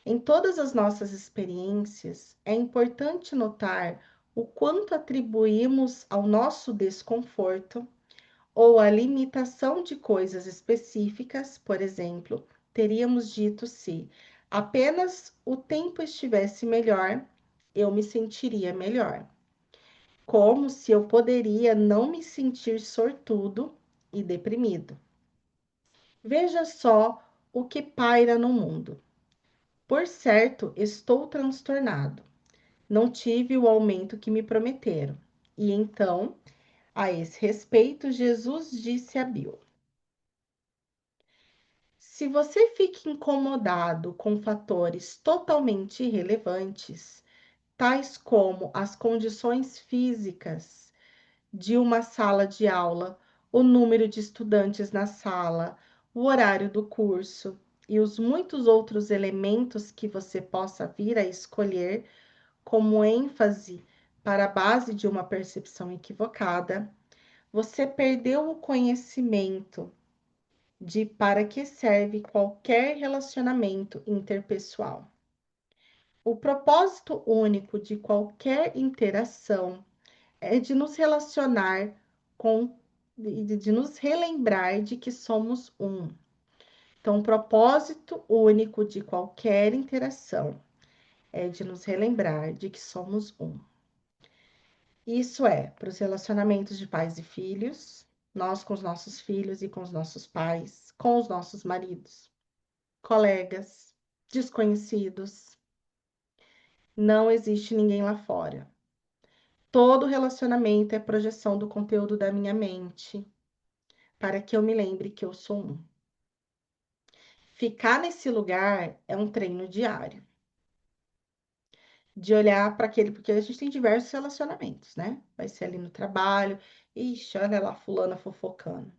Em todas as nossas experiências, é importante notar o quanto atribuímos ao nosso desconforto ou à limitação de coisas específicas, por exemplo, teríamos dito se apenas o tempo estivesse melhor, eu me sentiria melhor. Como se eu poderia não me sentir sortudo e deprimido. Veja só o que paira no mundo. Por certo, estou transtornado. Não tive o aumento que me prometeram. E então, a esse respeito, Jesus disse a Bill: se você fica incomodado com fatores totalmente irrelevantes, tais como as condições físicas de uma sala de aula, o número de estudantes na sala, o horário do curso e os muitos outros elementos que você possa vir a escolher como ênfase para a base de uma percepção equivocada, você perdeu o conhecimento de para que serve qualquer relacionamento interpessoal. O propósito único de qualquer interação é de nos relacionar com, de nos relembrar de que somos um. Então, o propósito único de qualquer interação é de nos relembrar de que somos um. Isso é para os relacionamentos de pais e filhos, nós com os nossos filhos e com os nossos pais, com os nossos maridos, colegas, desconhecidos. Não existe ninguém lá fora. Todo relacionamento é projeção do conteúdo da minha mente, para que eu me lembre que eu sou um. Ficar nesse lugar é um treino diário. De olhar para aquele, porque a gente tem diversos relacionamentos, né? Vai ser ali no trabalho. Ixi, olha lá, fulana fofocando.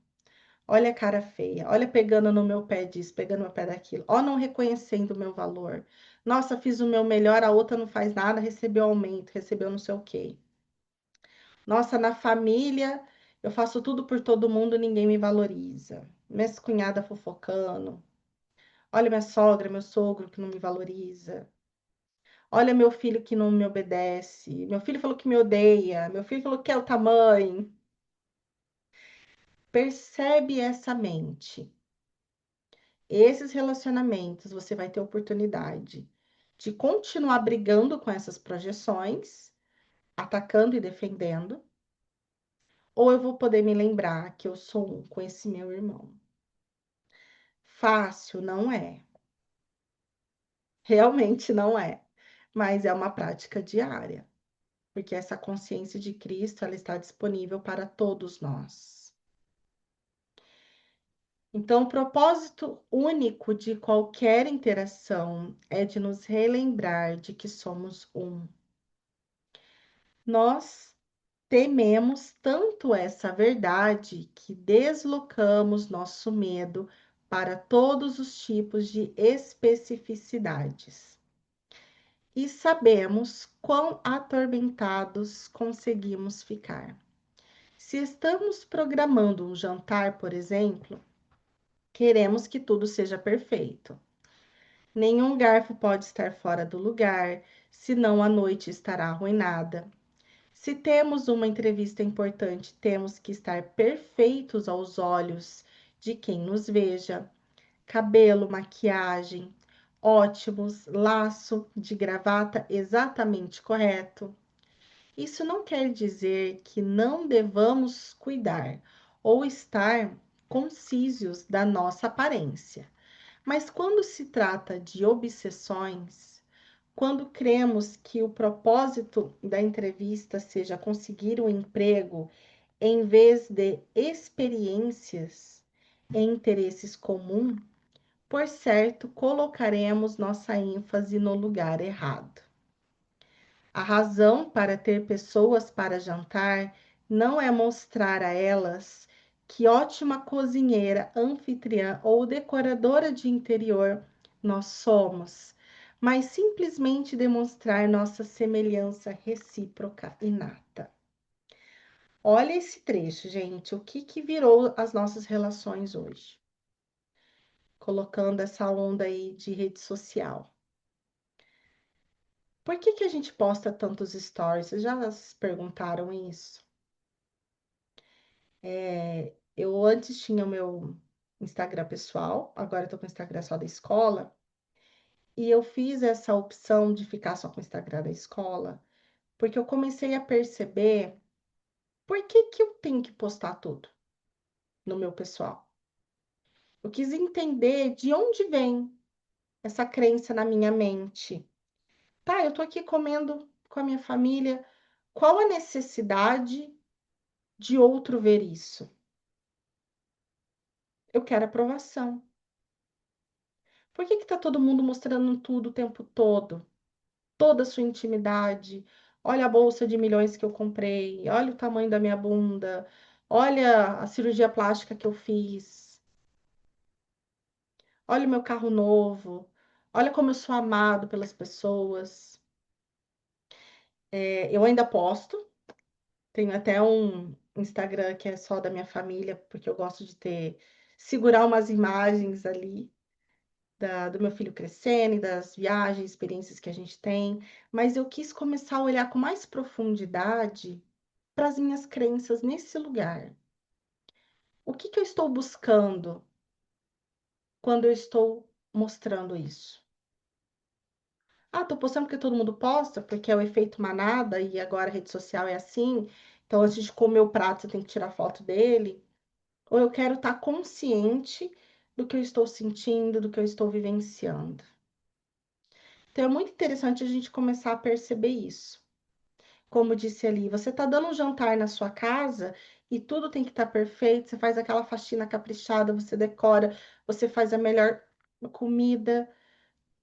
Olha a cara feia. Olha pegando no meu pé disso, pegando no meu pé daquilo. Ó, não reconhecendo o meu valor. Nossa, fiz o meu melhor, a outra não faz nada, recebeu aumento, recebeu não sei o quê. Nossa, na família, eu faço tudo por todo mundo, ninguém me valoriza. Minha cunhada fofocando. Olha minha sogra, meu sogro que não me valoriza. Olha meu filho que não me obedece. Meu filho falou que me odeia. Meu filho falou que é o tamanho. Percebe essa mente. Esses relacionamentos você vai ter oportunidade de continuar brigando com essas projeções, atacando e defendendo, ou eu vou poder me lembrar que eu sou um com esse meu irmão. Fácil não é. Realmente não é, mas é uma prática diária, porque essa consciência de Cristo, ela está disponível para todos nós. Então, o propósito único de qualquer interação é de nos relembrar de que somos um. Nós tememos tanto essa verdade que deslocamos nosso medo para todos os tipos de especificidades. E sabemos quão atormentados conseguimos ficar. Se estamos programando um jantar, por exemplo, queremos que tudo seja perfeito. Nenhum garfo pode estar fora do lugar, senão a noite estará arruinada. Se temos uma entrevista importante, temos que estar perfeitos aos olhos de quem nos veja. Cabelo, maquiagem, ótimos, laço de gravata exatamente correto. Isso não quer dizer que não devamos cuidar ou estar concisos da nossa aparência. Mas quando se trata de obsessões, quando cremos que o propósito da entrevista seja conseguir um emprego em vez de experiências e interesses comuns, por certo, colocaremos nossa ênfase no lugar errado. A razão para ter pessoas para jantar não é mostrar a elas que ótima cozinheira, anfitriã ou decoradora de interior nós somos, mas simplesmente demonstrar nossa semelhança recíproca inata. Olha esse trecho, gente, o que virou as nossas relações hoje? Colocando essa onda aí de rede social. Por que que a gente posta tantos stories? Vocês já se perguntaram isso? Eu antes tinha o meu Instagram pessoal, agora eu tô com o Instagram só da escola, e eu fiz essa opção de ficar só com o Instagram da escola, porque eu comecei a perceber por que que eu tenho que postar tudo no meu pessoal. Eu quis entender de onde vem essa crença na minha mente. Tá, eu tô aqui comendo com a minha família, qual a necessidade de outro ver isso? Eu quero aprovação. Por que que tá todo mundo mostrando tudo o tempo todo? Toda a sua intimidade. Olha a bolsa de milhões que eu comprei, olha o tamanho da minha bunda, olha a cirurgia plástica que eu fiz, olha o meu carro novo, olha como eu sou amado pelas pessoas. Eu ainda posto, tenho até um Instagram que é só da minha família, porque eu gosto de segurar umas imagens ali do meu filho crescendo, e das viagens, experiências que a gente tem, mas eu quis começar a olhar com mais profundidade para as minhas crenças nesse lugar. O que que eu estou buscando quando eu estou mostrando isso? Ah, tô postando porque todo mundo posta, porque é o efeito manada e agora a rede social é assim. Então, antes de comer o prato, você tem que tirar foto dele. Ou eu quero estar consciente do que eu estou sentindo, do que eu estou vivenciando. Então, é muito interessante a gente começar a perceber isso. Como disse ali, você está dando um jantar na sua casa e tudo tem que estar perfeito, você faz aquela faxina caprichada, você decora, você faz a melhor comida.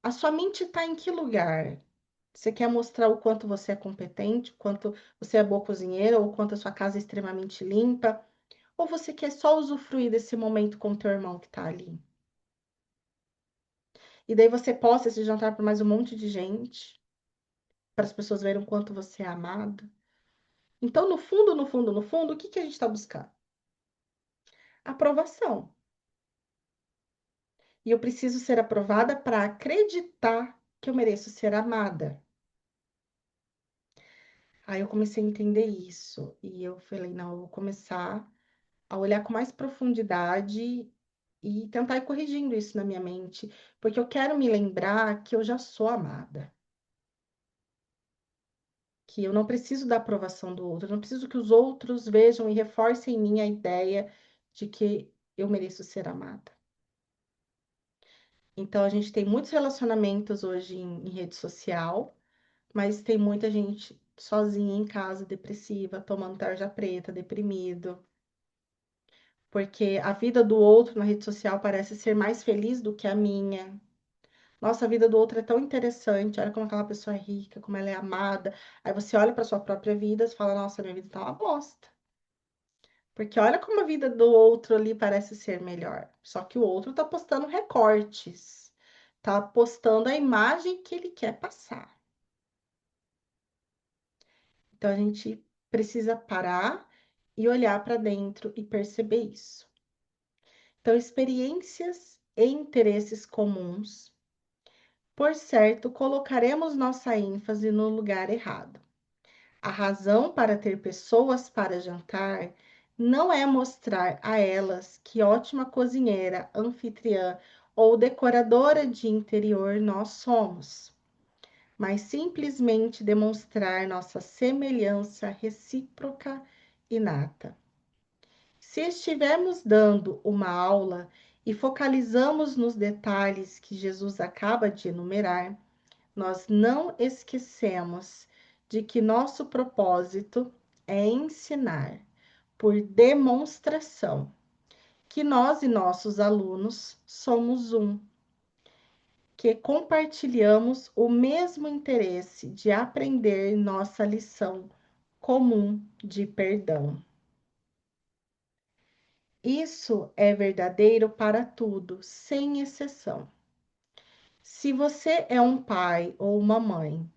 A sua mente está em que lugar? Você quer mostrar o quanto você é competente, o quanto você é boa cozinheira, ou o quanto a sua casa é extremamente limpa? Ou você quer só usufruir desse momento com o teu irmão que está ali? E daí você posta esse jantar para mais um monte de gente, para as pessoas verem o quanto você é amado. Então, no fundo, no fundo, no fundo, o que que a gente está buscando? Aprovação. E eu preciso ser aprovada para acreditar que eu mereço ser amada. Aí eu comecei a entender isso. E eu falei, não, eu vou começar a olhar com mais profundidade e tentar ir corrigindo isso na minha mente, porque eu quero me lembrar que eu já sou amada, que eu não preciso da aprovação do outro, eu não preciso que os outros vejam e reforcem em mim a ideia de que eu mereço ser amada. Então, a gente tem muitos relacionamentos hoje em rede social, mas tem muita gente sozinha em casa, depressiva, tomando tarja preta, deprimido, porque a vida do outro na rede social parece ser mais feliz do que a minha. Nossa, a vida do outro é tão interessante, olha como aquela pessoa é rica, como ela é amada. Aí você olha para sua própria vida e fala: Nossa, minha vida tá uma bosta. Porque olha como a vida do outro ali parece ser melhor. Só que o outro tá postando recortes, tá postando a imagem que ele quer passar. Então a gente precisa parar e olhar para dentro e perceber isso. Então, experiências e interesses comuns, por certo, colocaremos nossa ênfase no lugar errado. A razão para ter pessoas para jantar não é mostrar a elas que ótima cozinheira, anfitriã ou decoradora de interior nós somos, mas simplesmente demonstrar nossa semelhança recíproca inata. Se estivermos dando uma aula e focalizamos nos detalhes que Jesus acaba de enumerar, nós não esquecemos de que nosso propósito é ensinar, por demonstração, que nós e nossos alunos somos um, que compartilhamos o mesmo interesse de aprender nossa lição comum de perdão. Isso é verdadeiro para tudo, sem exceção. Se você é um pai ou uma mãe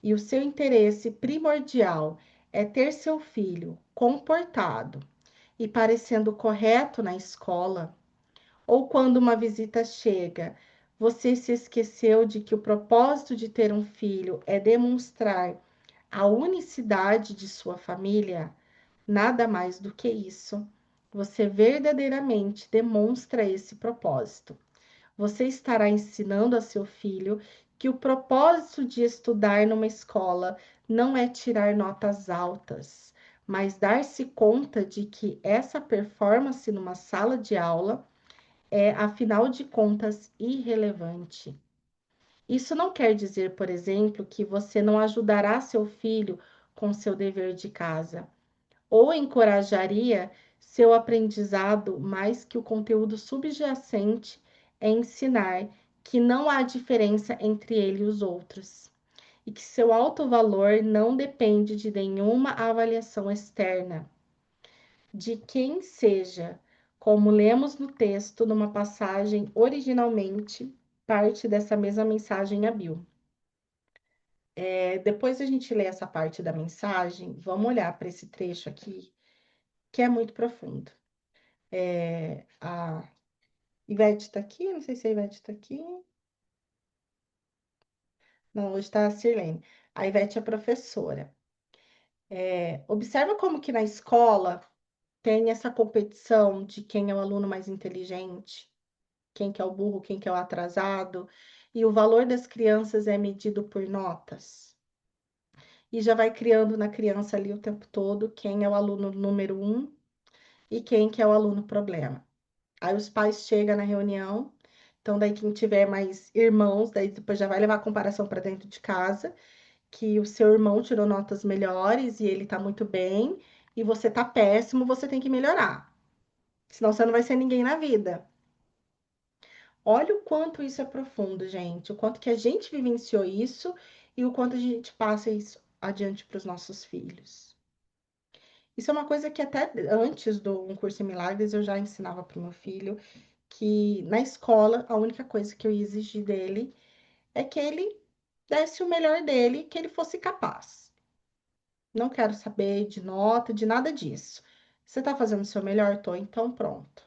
e o seu interesse primordial é ter seu filho comportado e parecendo correto na escola, ou quando uma visita chega, Você se esqueceu de que o propósito de ter um filho é demonstrar a unicidade de sua família? Nada mais do que isso. Você verdadeiramente demonstra esse propósito. Você estará ensinando a seu filho que o propósito de estudar numa escola não é tirar notas altas, mas dar-se conta de que essa performance numa sala de aula é, afinal de contas, irrelevante. Isso não quer dizer, por exemplo, que você não ajudará seu filho com seu dever de casa, ou encorajaria seu aprendizado, mais que o conteúdo subjacente é ensinar que não há diferença entre ele e os outros, e que seu alto valor não depende de nenhuma avaliação externa, de quem seja, como lemos no texto, numa passagem originalmente parte dessa mesma mensagem a Bill. Depois a gente lê essa parte da mensagem, vamos olhar para esse trecho aqui, que é muito profundo. A Ivete está aqui, não sei se a Ivete está aqui. Não, hoje está a Sirlene. A Ivete é professora. Observa como que na escola tem essa competição de quem é o aluno mais inteligente, quem que é o burro, quem que é o atrasado, e o valor das crianças é medido por notas. E já vai criando na criança ali o tempo todo quem é o aluno número um e quem que é o aluno problema. Aí os pais chegam na reunião, então daí quem tiver mais irmãos, daí depois já vai levar a comparação para dentro de casa, que o seu irmão tirou notas melhores e ele tá muito bem, e você tá péssimo, você tem que melhorar. Senão você não vai ser ninguém na vida. Olha o quanto isso é profundo, gente, o quanto que a gente vivenciou isso e o quanto a gente passa isso adiante para os nossos filhos. Isso é uma coisa que até antes do Um Curso em Milagres eu já ensinava para o meu filho, que na escola a única coisa que eu ia exigir dele é que ele desse o melhor dele, que ele fosse capaz. Não quero saber de nota, de nada disso. Você está fazendo o seu melhor, tô, então pronto.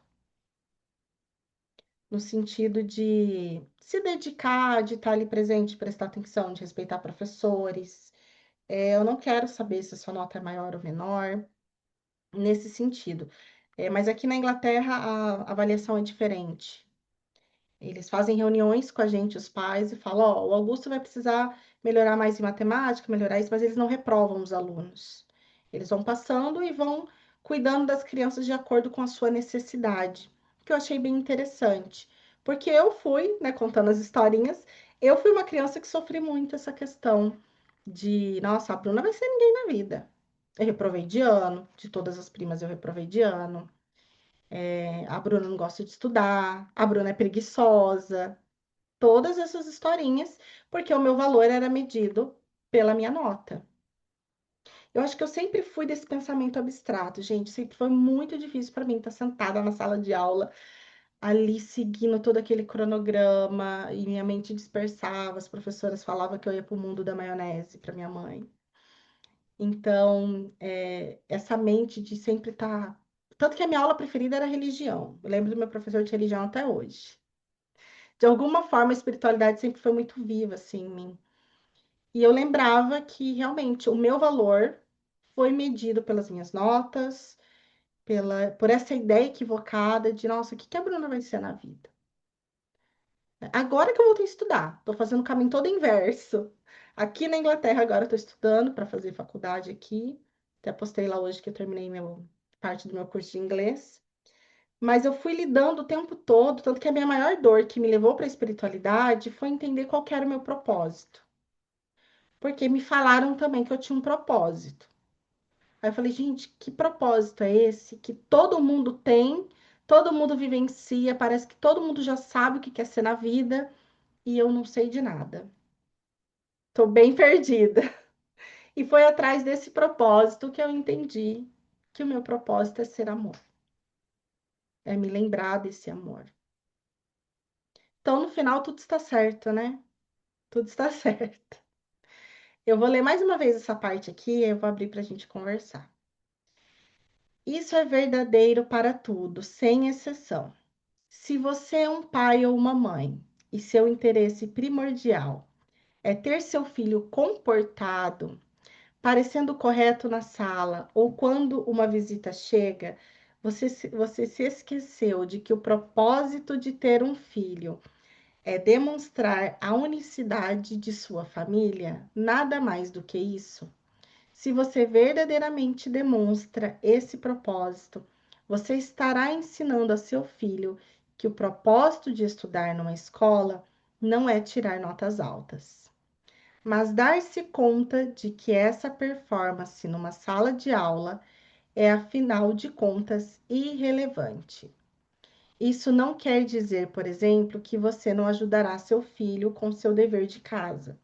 No sentido de se dedicar, de estar ali presente, prestar atenção, de respeitar professores. Eu não quero saber se a sua nota é maior ou menor, nesse sentido. Mas aqui na Inglaterra a avaliação é diferente. Eles fazem reuniões com a gente, os pais, e falam: Ó, o Augusto vai precisar melhorar mais em matemática, melhorar isso, mas eles não reprovam os alunos. Eles vão passando e vão cuidando das crianças de acordo com a sua necessidade, que eu achei bem interessante. Porque eu fui, né, contando as historinhas, eu fui uma criança que sofri muito essa questão de, nossa, a Bruna vai ser ninguém na vida. Eu reprovei de ano, de todas as primas eu reprovei de ano. A Bruna não gosta de estudar, a Bruna é preguiçosa, todas essas historinhas, porque o meu valor era medido pela minha nota. Eu acho que eu sempre fui desse pensamento abstrato, gente. Sempre foi muito difícil para mim estar sentada na sala de aula, ali seguindo todo aquele cronograma, e minha mente dispersava. As professoras falavam que eu ia para o mundo da maionese para minha mãe. Então, essa mente de sempre estar. Tanto que a minha aula preferida era religião. Eu lembro do meu professor de religião até hoje. De alguma forma, a espiritualidade sempre foi muito viva, assim, em mim. E eu lembrava que realmente o meu valor foi medido pelas minhas notas, por essa ideia equivocada de, nossa, o que que a Bruna vai ser na vida? Agora que eu voltei a estudar, estou fazendo o caminho todo inverso. Aqui na Inglaterra, agora estou estudando para fazer faculdade aqui. Até postei lá hoje que eu terminei parte do meu curso de inglês. Mas eu fui lidando o tempo todo, tanto que a minha maior dor que me levou para a espiritualidade foi entender qual que era o meu propósito. Porque me falaram também que eu tinha um propósito. Aí eu falei, gente, que propósito é esse que todo mundo tem, todo mundo vivencia, parece que todo mundo já sabe o que quer ser na vida e eu não sei de nada. Tô bem perdida. E foi atrás desse propósito que eu entendi que o meu propósito é ser amor, é me lembrar desse amor. Então, no final, tudo está certo, né? Tudo está certo. Eu vou ler mais uma vez essa parte aqui e eu vou abrir para a gente conversar. Isso é verdadeiro para tudo, sem exceção. Se você é um pai ou uma mãe e seu interesse primordial é ter seu filho comportado, parecendo correto na sala, ou quando uma visita chega, você se esqueceu de que o propósito de ter um filho é demonstrar a unicidade de sua família, nada mais do que isso. Se você verdadeiramente demonstra esse propósito, você estará ensinando a seu filho que o propósito de estudar numa escola não é tirar notas altas, mas dar-se conta de que essa performance numa sala de aula é, afinal de contas, irrelevante. Isso não quer dizer, por exemplo, que você não ajudará seu filho com seu dever de casa,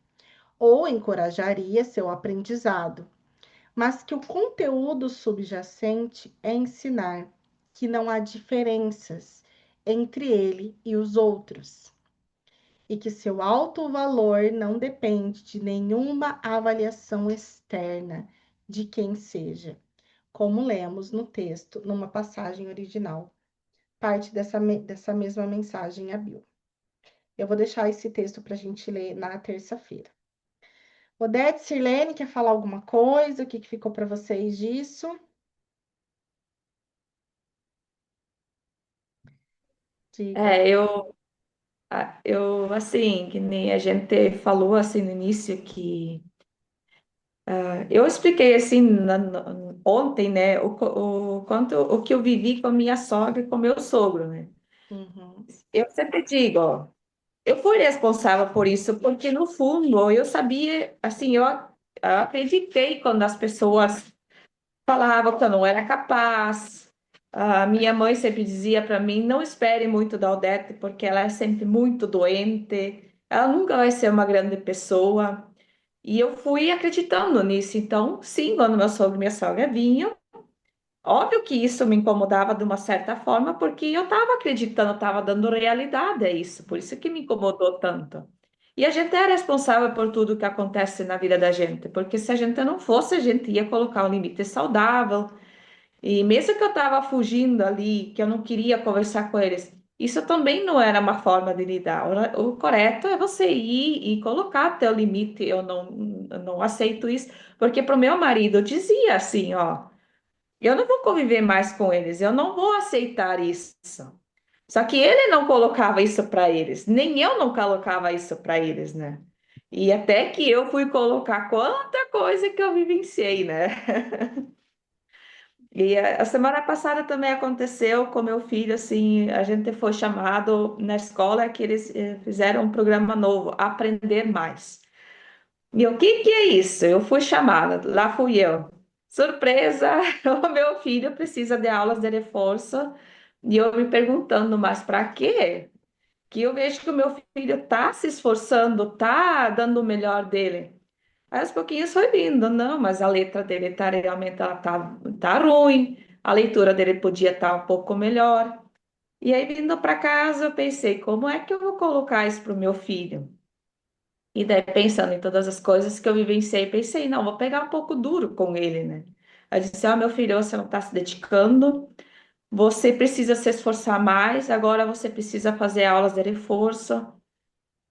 ou encorajaria seu aprendizado, mas que o conteúdo subjacente é ensinar que não há diferenças entre ele e os outros, e que seu alto valor não depende de nenhuma avaliação externa de quem seja, como lemos no texto, numa passagem original, parte dessa mesma mensagem, a Bill. Eu vou deixar esse texto para a gente ler na terça-feira. Odete, Sirlene, quer falar alguma coisa? O que ficou para vocês disso? Diga. Assim, que nem a gente falou assim no início, que eu expliquei assim ontem, né, o que eu vivi com a minha sogra e com meu sogro, né? Uhum, Eu sempre digo, ó, eu fui responsável por isso, porque no fundo eu sabia, assim, eu acreditei quando as pessoas falavam que eu não era capaz. A minha mãe sempre dizia para mim, não espere muito da Odete, porque ela é sempre muito doente, ela nunca vai ser uma grande pessoa. E eu fui acreditando nisso. Então, sim, quando meu sogro e minha sogra vinham, óbvio que isso me incomodava de uma certa forma, porque eu estava acreditando, estava dando realidade a isso, por isso que me incomodou tanto. E a gente é responsável por tudo que acontece na vida da gente, porque se a gente não fosse, a gente ia colocar um limite saudável, e mesmo que eu estava fugindo ali, que eu não queria conversar com eles, isso também não era uma forma de lidar. O correto é você ir e colocar teu limite. Eu não aceito isso, porque para o meu marido eu dizia assim, ó, eu não vou conviver mais com eles, eu não vou aceitar isso. Só que ele não colocava isso para eles, nem eu não colocava isso para eles, né? E até que eu fui colocar quanta coisa que eu vivenciei, né? E a semana passada também aconteceu com meu filho, assim, a gente foi chamado na escola que eles fizeram um programa novo, Aprender Mais. E o que que é isso? Eu fui chamada, lá fui eu. Surpresa, o meu filho precisa de aulas de reforço e eu me perguntando, mas para quê? Que eu vejo que o meu filho está se esforçando, está dando o melhor dele. Aí aos pouquinhos foi vindo, não, mas a letra dele tá realmente ela tá ruim, a leitura dele podia estar um pouco melhor. E aí vindo para casa eu pensei, como é que eu vou colocar isso para o meu filho? E daí pensando em todas as coisas que eu vivenciei, pensei, não, vou pegar um pouco duro com ele, né? Aí disse, meu filho, você não está se dedicando, você precisa se esforçar mais, agora você precisa fazer aulas de reforço.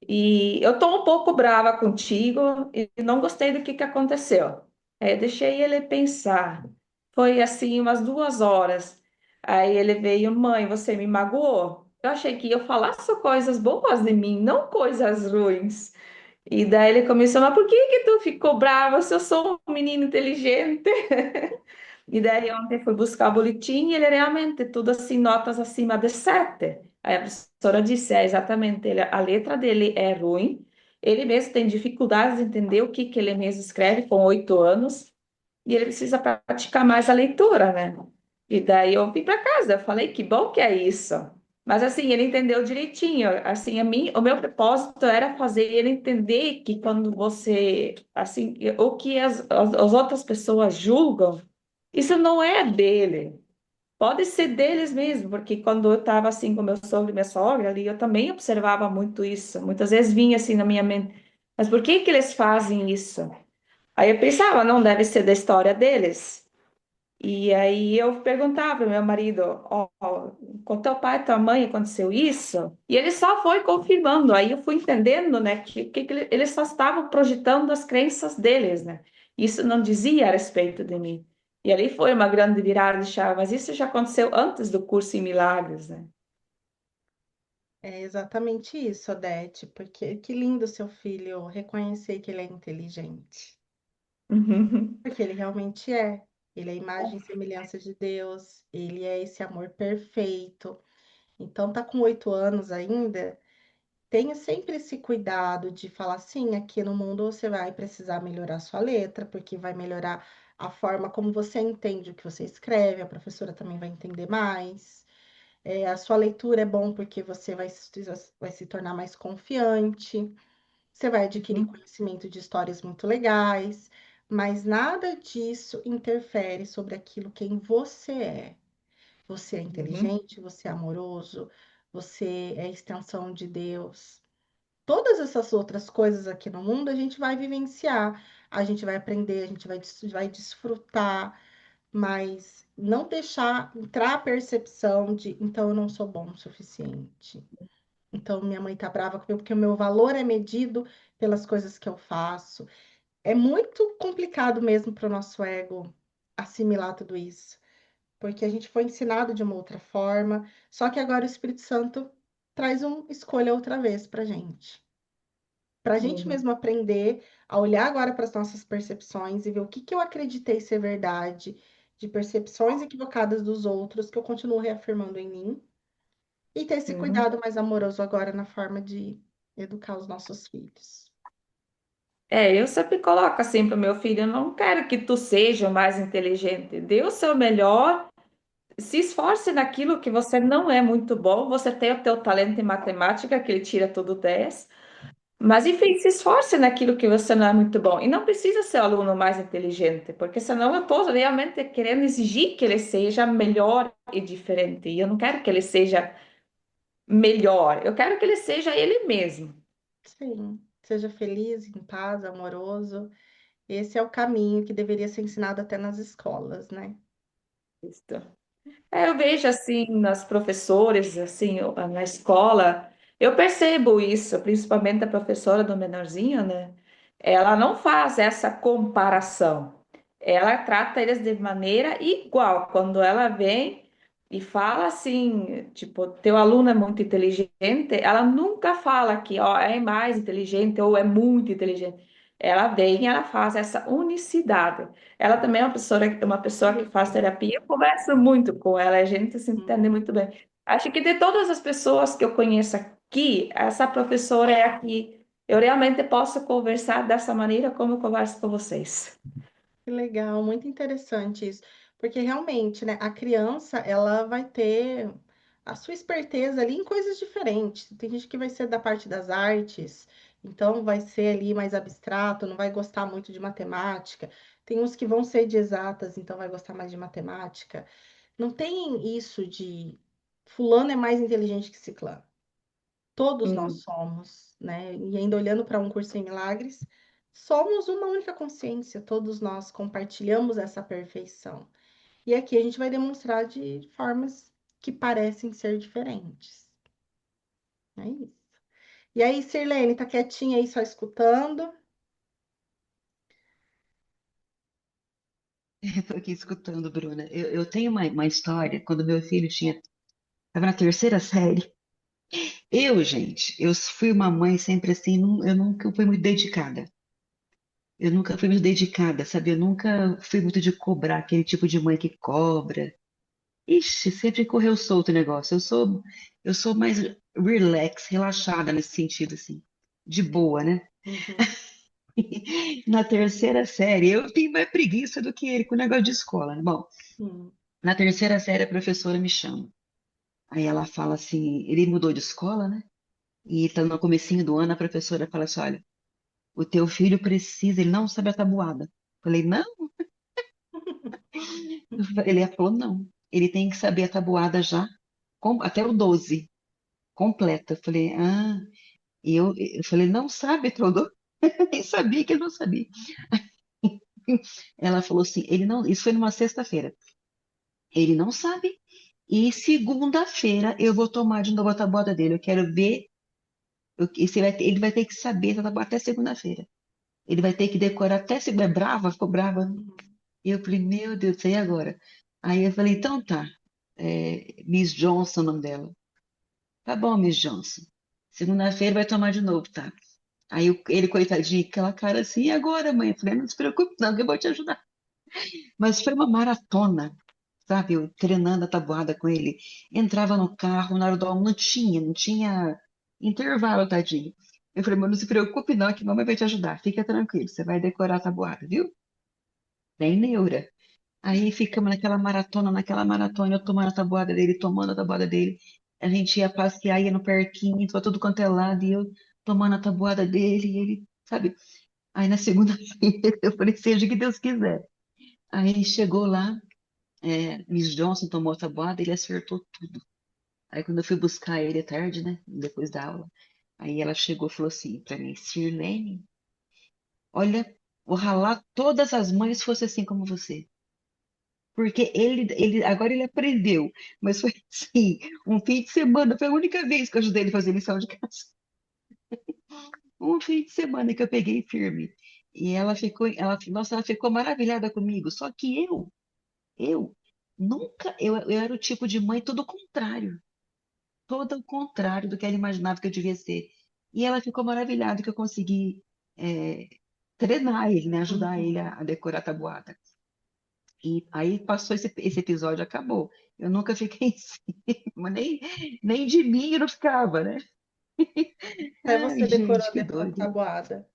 E eu tô um pouco brava contigo e não gostei do que aconteceu. Aí eu deixei ele pensar. Foi assim umas 2 horas. Aí ele veio, mãe, você me magoou? Eu achei que eu falasse coisas boas de mim, não coisas ruins. E daí ele começou, mas por que que tu ficou brava se eu sou um menino inteligente? E daí ontem fui buscar o boletim e ele realmente tudo assim, notas acima de 7. Aí a professora disse, é exatamente, a letra dele é ruim, ele mesmo tem dificuldades de entender o que que ele mesmo escreve com 8 anos e ele precisa praticar mais a leitura, né? E daí eu vim para casa, eu falei, que bom que é isso. Mas assim, ele entendeu direitinho, assim, o meu propósito era fazer ele entender que quando você, assim, o que as outras pessoas julgam, isso não é dele. Pode ser deles mesmo, porque quando eu estava assim com meu sogro e minha sogra ali, eu também observava muito isso. Muitas vezes vinha assim na minha mente, mas por que que eles fazem isso? Aí eu pensava, não deve ser da história deles. E aí eu perguntava para meu marido, ó, com teu pai e tua mãe aconteceu isso? E ele só foi confirmando. Aí eu fui entendendo, né, que eles só estavam projetando as crenças deles, né? Isso não dizia a respeito de mim. E ali foi uma grande virada de chave. Mas isso já aconteceu antes do curso em Milagres, né? É exatamente isso, Odete, porque que lindo seu filho reconhecer que ele é inteligente. Porque ele realmente é. Ele é a imagem e semelhança de Deus, ele é esse amor perfeito. Então, tá com 8 anos ainda, tenha sempre esse cuidado de falar assim, aqui no mundo você vai precisar melhorar sua letra, porque vai melhorar a forma como você entende o que você escreve, a professora também vai entender mais. A sua leitura é bom porque você vai se tornar mais confiante. Você vai adquirir Uhum, conhecimento de histórias muito legais, mas nada disso interfere sobre aquilo quem você é. Você é uhum, inteligente, você é amoroso, você é extensão de Deus. Todas essas outras coisas aqui no mundo a gente vai vivenciar, a gente vai aprender, a gente vai desfrutar, mas não deixar entrar a percepção de então eu não sou bom o suficiente. Então, minha mãe tá brava comigo porque o meu valor é medido pelas coisas que eu faço. É muito complicado mesmo para o nosso ego assimilar tudo isso, porque a gente foi ensinado de uma outra forma, só que agora o Espírito Santo traz um escolha outra vez para a gente uhum, mesmo aprender a olhar agora para as nossas percepções e ver o que que eu acreditei ser verdade, de percepções equivocadas dos outros que eu continuo reafirmando em mim. E ter esse uhum. cuidado mais amoroso agora na forma de educar os nossos filhos. É, eu sempre coloco assim para o meu filho, eu não quero que tu seja o mais inteligente, dê o seu melhor, se esforce naquilo que você não é muito bom, você tem o teu talento em matemática, que ele tira tudo 10, mas enfim, se esforce naquilo que você não é muito bom, e não precisa ser o aluno mais inteligente, porque senão eu estou realmente querendo exigir que ele seja melhor e diferente, e eu não quero que ele seja melhor, eu quero que ele seja ele mesmo. Sim, seja feliz, em paz, amoroso. Esse é o caminho que deveria ser ensinado até nas escolas, né? Isso. É, eu vejo assim nas professores, assim, na escola, eu percebo isso, principalmente a professora do menorzinho, né? Ela não faz essa comparação. Ela trata eles de maneira igual. Quando ela vem e fala assim, tipo, teu aluno é muito inteligente, ela nunca fala que, ó, é mais inteligente ou é muito inteligente. Ela vem e ela faz essa unicidade. Ela também é uma pessoa que faz Legal. terapia, eu converso muito com ela, a gente se entende Uhum. muito bem. Acho que de todas as pessoas que eu conheço aqui, essa professora é a que eu realmente posso conversar dessa maneira como eu converso com vocês. Que legal, muito interessante isso, porque realmente, né, a criança, ela vai ter a sua esperteza ali em coisas diferentes. Tem gente que vai ser da parte das artes, então vai ser ali mais abstrato, não vai gostar muito de matemática. Tem uns que vão ser de exatas, então vai gostar mais de matemática. Não tem isso de fulano é mais inteligente que ciclano. Todos nós Hum. somos, né? E ainda olhando para um curso em milagres, somos uma única consciência, todos nós compartilhamos essa perfeição. E aqui a gente vai demonstrar de formas que parecem ser diferentes. É isso. E aí, Sirlene, tá quietinha aí só escutando? Estou aqui escutando, Bruna. Eu tenho uma história, quando meu filho estava na terceira série. Gente, eu fui uma mãe sempre assim, eu nunca fui muito dedicada. Eu nunca fui muito dedicada, sabe? Eu nunca fui muito de cobrar, aquele tipo de mãe que cobra. Ixi, sempre correu solto o negócio. Eu sou mais relax, relaxada nesse sentido, assim. De boa, né? Uhum. Na terceira série, eu tenho mais preguiça do que ele com o negócio de escola, né? Bom, Hum. na terceira série a professora me chama. Aí ela fala assim, ele mudou de escola, né? E tá no comecinho do ano, a professora fala assim, olha, o teu filho precisa, ele não sabe a tabuada. Falei, não? Ele falou, não. Ele tem que saber a tabuada já, até o 12 completa. Falei, ah. E eu falei, não sabe, Teodoro? Nem sabia que ele não sabia. Ela falou assim, ele não, isso foi numa sexta-feira. Ele não sabe. E segunda-feira eu vou tomar de novo a tabuada dele. Eu quero ver. Ele vai ter que saber essa tabuada até segunda-feira. Ele vai ter que decorar até segunda. É brava, ficou brava. Uhum. E eu falei, meu Deus, do céu, e agora? Aí eu falei, então tá. Miss Johnson, o nome dela. Tá bom, Miss Johnson. Segunda-feira vai tomar de novo, tá? Aí ele, coitadinho, aquela cara assim, e agora, mãe? Eu falei, não se preocupe, não, que eu vou te ajudar. Mas foi uma maratona, sabe? Eu treinando a tabuada com ele. Entrava no carro, na hora do almoço, não tinha intervalo, tadinho. Eu falei, mas não se preocupe, não, que mamãe vai te ajudar. Fica tranquilo, você vai decorar a tabuada, viu? Bem neura. Aí ficamos naquela maratona, eu tomando a tabuada dele, tomando a tabuada dele. A gente ia passear, ia no parquinho, pra tudo quanto é lado, e eu tomando a tabuada dele, e ele, sabe? Aí na segunda-feira eu falei, seja o que Deus quiser. Aí chegou lá, Miss Johnson tomou a tabuada, ele acertou tudo. Aí quando eu fui buscar ele à tarde, né, depois da aula, aí ela chegou e falou assim pra mim, Sirlene, olha, ojalá todas as mães fossem assim como você. Porque agora ele aprendeu, mas foi assim, um fim de semana, foi a única vez que eu ajudei ele a fazer lição de casa. Um fim de semana que eu peguei firme. E nossa, ela ficou maravilhada comigo. Só que eu nunca, eu era o tipo de mãe todo o contrário do que ela imaginava que eu devia ser. E ela ficou maravilhada que eu consegui treinar ele, né, ajudar ele Uhum. a decorar a tabuada. E aí passou esse episódio, acabou. Eu nunca fiquei em cima, nem de mim eu não ficava, né? Até Ai, você decorou gente, que a doido. tabuada.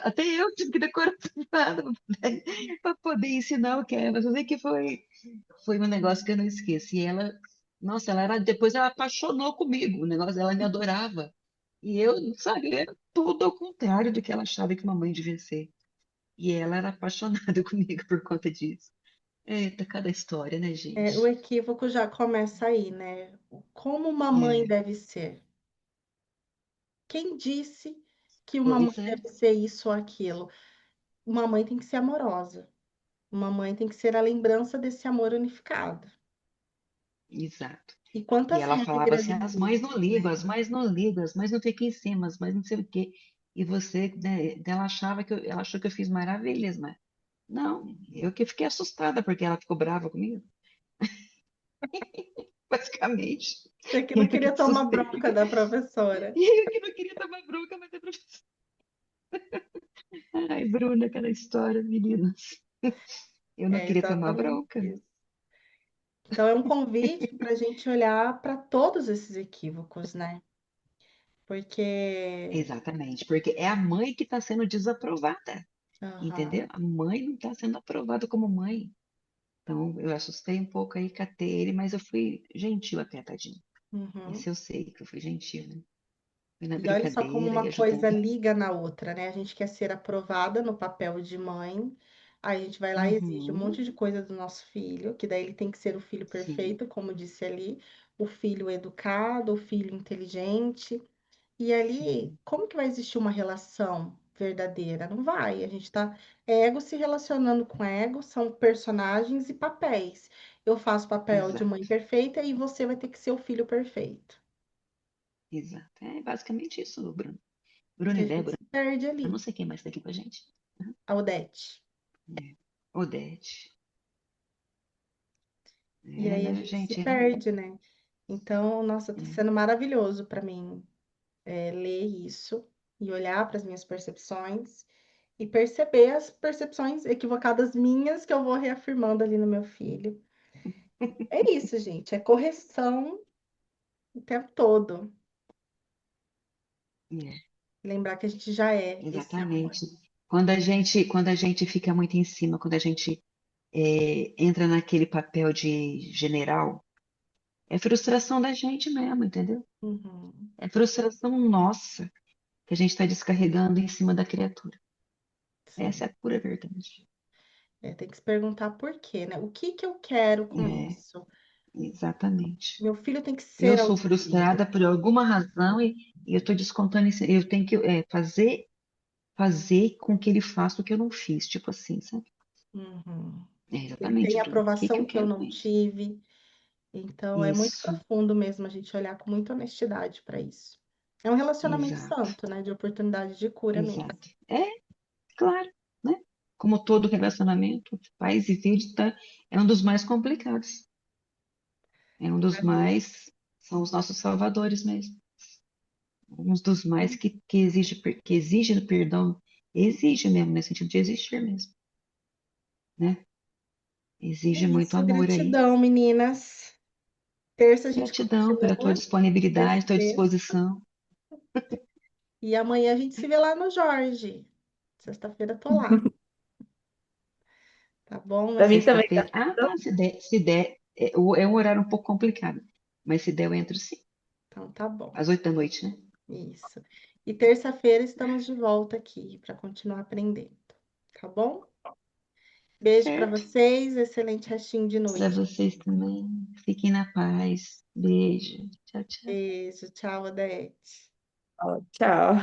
Até eu tive que decorar nada para poder ensinar o que é. Mas eu sei que foi um negócio que eu não esqueço. E ela, nossa, depois ela apaixonou comigo. O negócio dela me adorava. E eu, sabe, eu era tudo ao contrário do que ela achava que mamãe devia ser. E ela era apaixonada comigo por conta disso. Eita, cada história, né, O gente? equívoco já começa aí, né? Como uma mãe É, deve ser? Quem disse que uma mãe pois é, deve ser isso ou aquilo? Uma mãe tem que ser amorosa. Uma mãe tem que ser a lembrança desse amor unificado. exato. E E quantas ela falava regras assim, as mães existem, não ligam, né? as mães não ligam, as mães não ficam em cima, as mães não sei o quê. E você, né, ela achou que eu fiz maravilhas, mas não, eu que fiquei assustada porque ela ficou brava comigo, basicamente. Você que não Eu que queria tomar assustei bronca porque da professora. eu que não queria tomar bronca, mas é professor. Ai, Bruna, aquela história, meninas. Eu não É queria tomar exatamente bronca. isso. Então, é um convite para a gente olhar para todos esses equívocos, né? Porque, Exatamente, porque é a mãe que está sendo desaprovada, aham, entendeu? A mãe não está sendo aprovada como mãe. Então, eu assustei um pouco aí, catei ele, mas eu fui gentil até, tadinho. uhum. Esse eu sei que eu fui gentil, né? Fui na E olha só como brincadeira e uma ajudando coisa ele. liga na outra, né? A gente quer ser aprovada no papel de mãe, aí a gente vai lá e exige um Uhum, monte de coisa do nosso filho, que daí ele tem que ser o filho sim, perfeito, como disse ali, o filho educado, o filho inteligente. E ali, sim, como que vai existir uma relação verdadeira? Não vai. A gente tá ego se relacionando com ego, são personagens e papéis. Eu faço papel de mãe exato, perfeita e você vai ter que ser o filho perfeito. exato. É basicamente isso, Bruno. E Bruno e a gente Débora, se perde eu não ali. sei quem mais está aqui com a gente. Uhum, A Odete. Odete. E É, aí a né, gente se gente? perde, né? Então, nossa, tá É, sendo maravilhoso para mim ler isso e olhar para as minhas percepções e perceber as percepções equivocadas minhas que eu vou reafirmando ali no meu filho. É isso, gente. É correção o tempo todo. é, Lembrar que a gente já é esse amor. exatamente. Quando a gente fica muito em cima, quando a gente entra naquele papel de general, é frustração da gente mesmo, entendeu? Uhum. É frustração nossa que a gente está descarregando em cima da criatura. Essa Sim. é a pura verdade. Tem que se perguntar por quê, né? O que que eu quero com É, isso? exatamente. Meu filho tem que Eu ser sou alguém. frustrada por alguma razão e eu estou descontando isso. Eu tenho que fazer. fazer com que ele faça o que eu não fiz, tipo assim, sabe? Uhum. É Ele tem exatamente, Bruna. O que aprovação eu que eu quero com não isso? tive. Então, é muito Isso, profundo mesmo a gente olhar com muita honestidade para isso. É um relacionamento exato, santo, né? De oportunidade de cura mesmo. exato. É, claro, né? Como todo relacionamento, pais e filhos é um dos mais complicados. É um dos mais, são os nossos salvadores mesmo. Um dos mais que exige do perdão, exige mesmo, nesse sentido de existir mesmo, né? É Exige muito isso, amor aí. gratidão, meninas. Terça a gente Gratidão pela tua continua, disponibilidade, tua perceber. disposição. E amanhã a gente se vê lá no Jorge. Sexta-feira eu tô lá, tá bom? Para Mas mim também Sexta-feira. Ah, tá, se der, é um horário um pouco complicado. Mas se der, eu entro sim. então tá bom. Às 8 da noite, né? Isso. E terça-feira estamos de volta aqui para continuar aprendendo, tá bom? Beijo para Certo. vocês, excelente restinho de Para noite. vocês também. Fiquem na paz. Beijo. Tchau, tchau. Beijo, tchau, Odete. Tchau.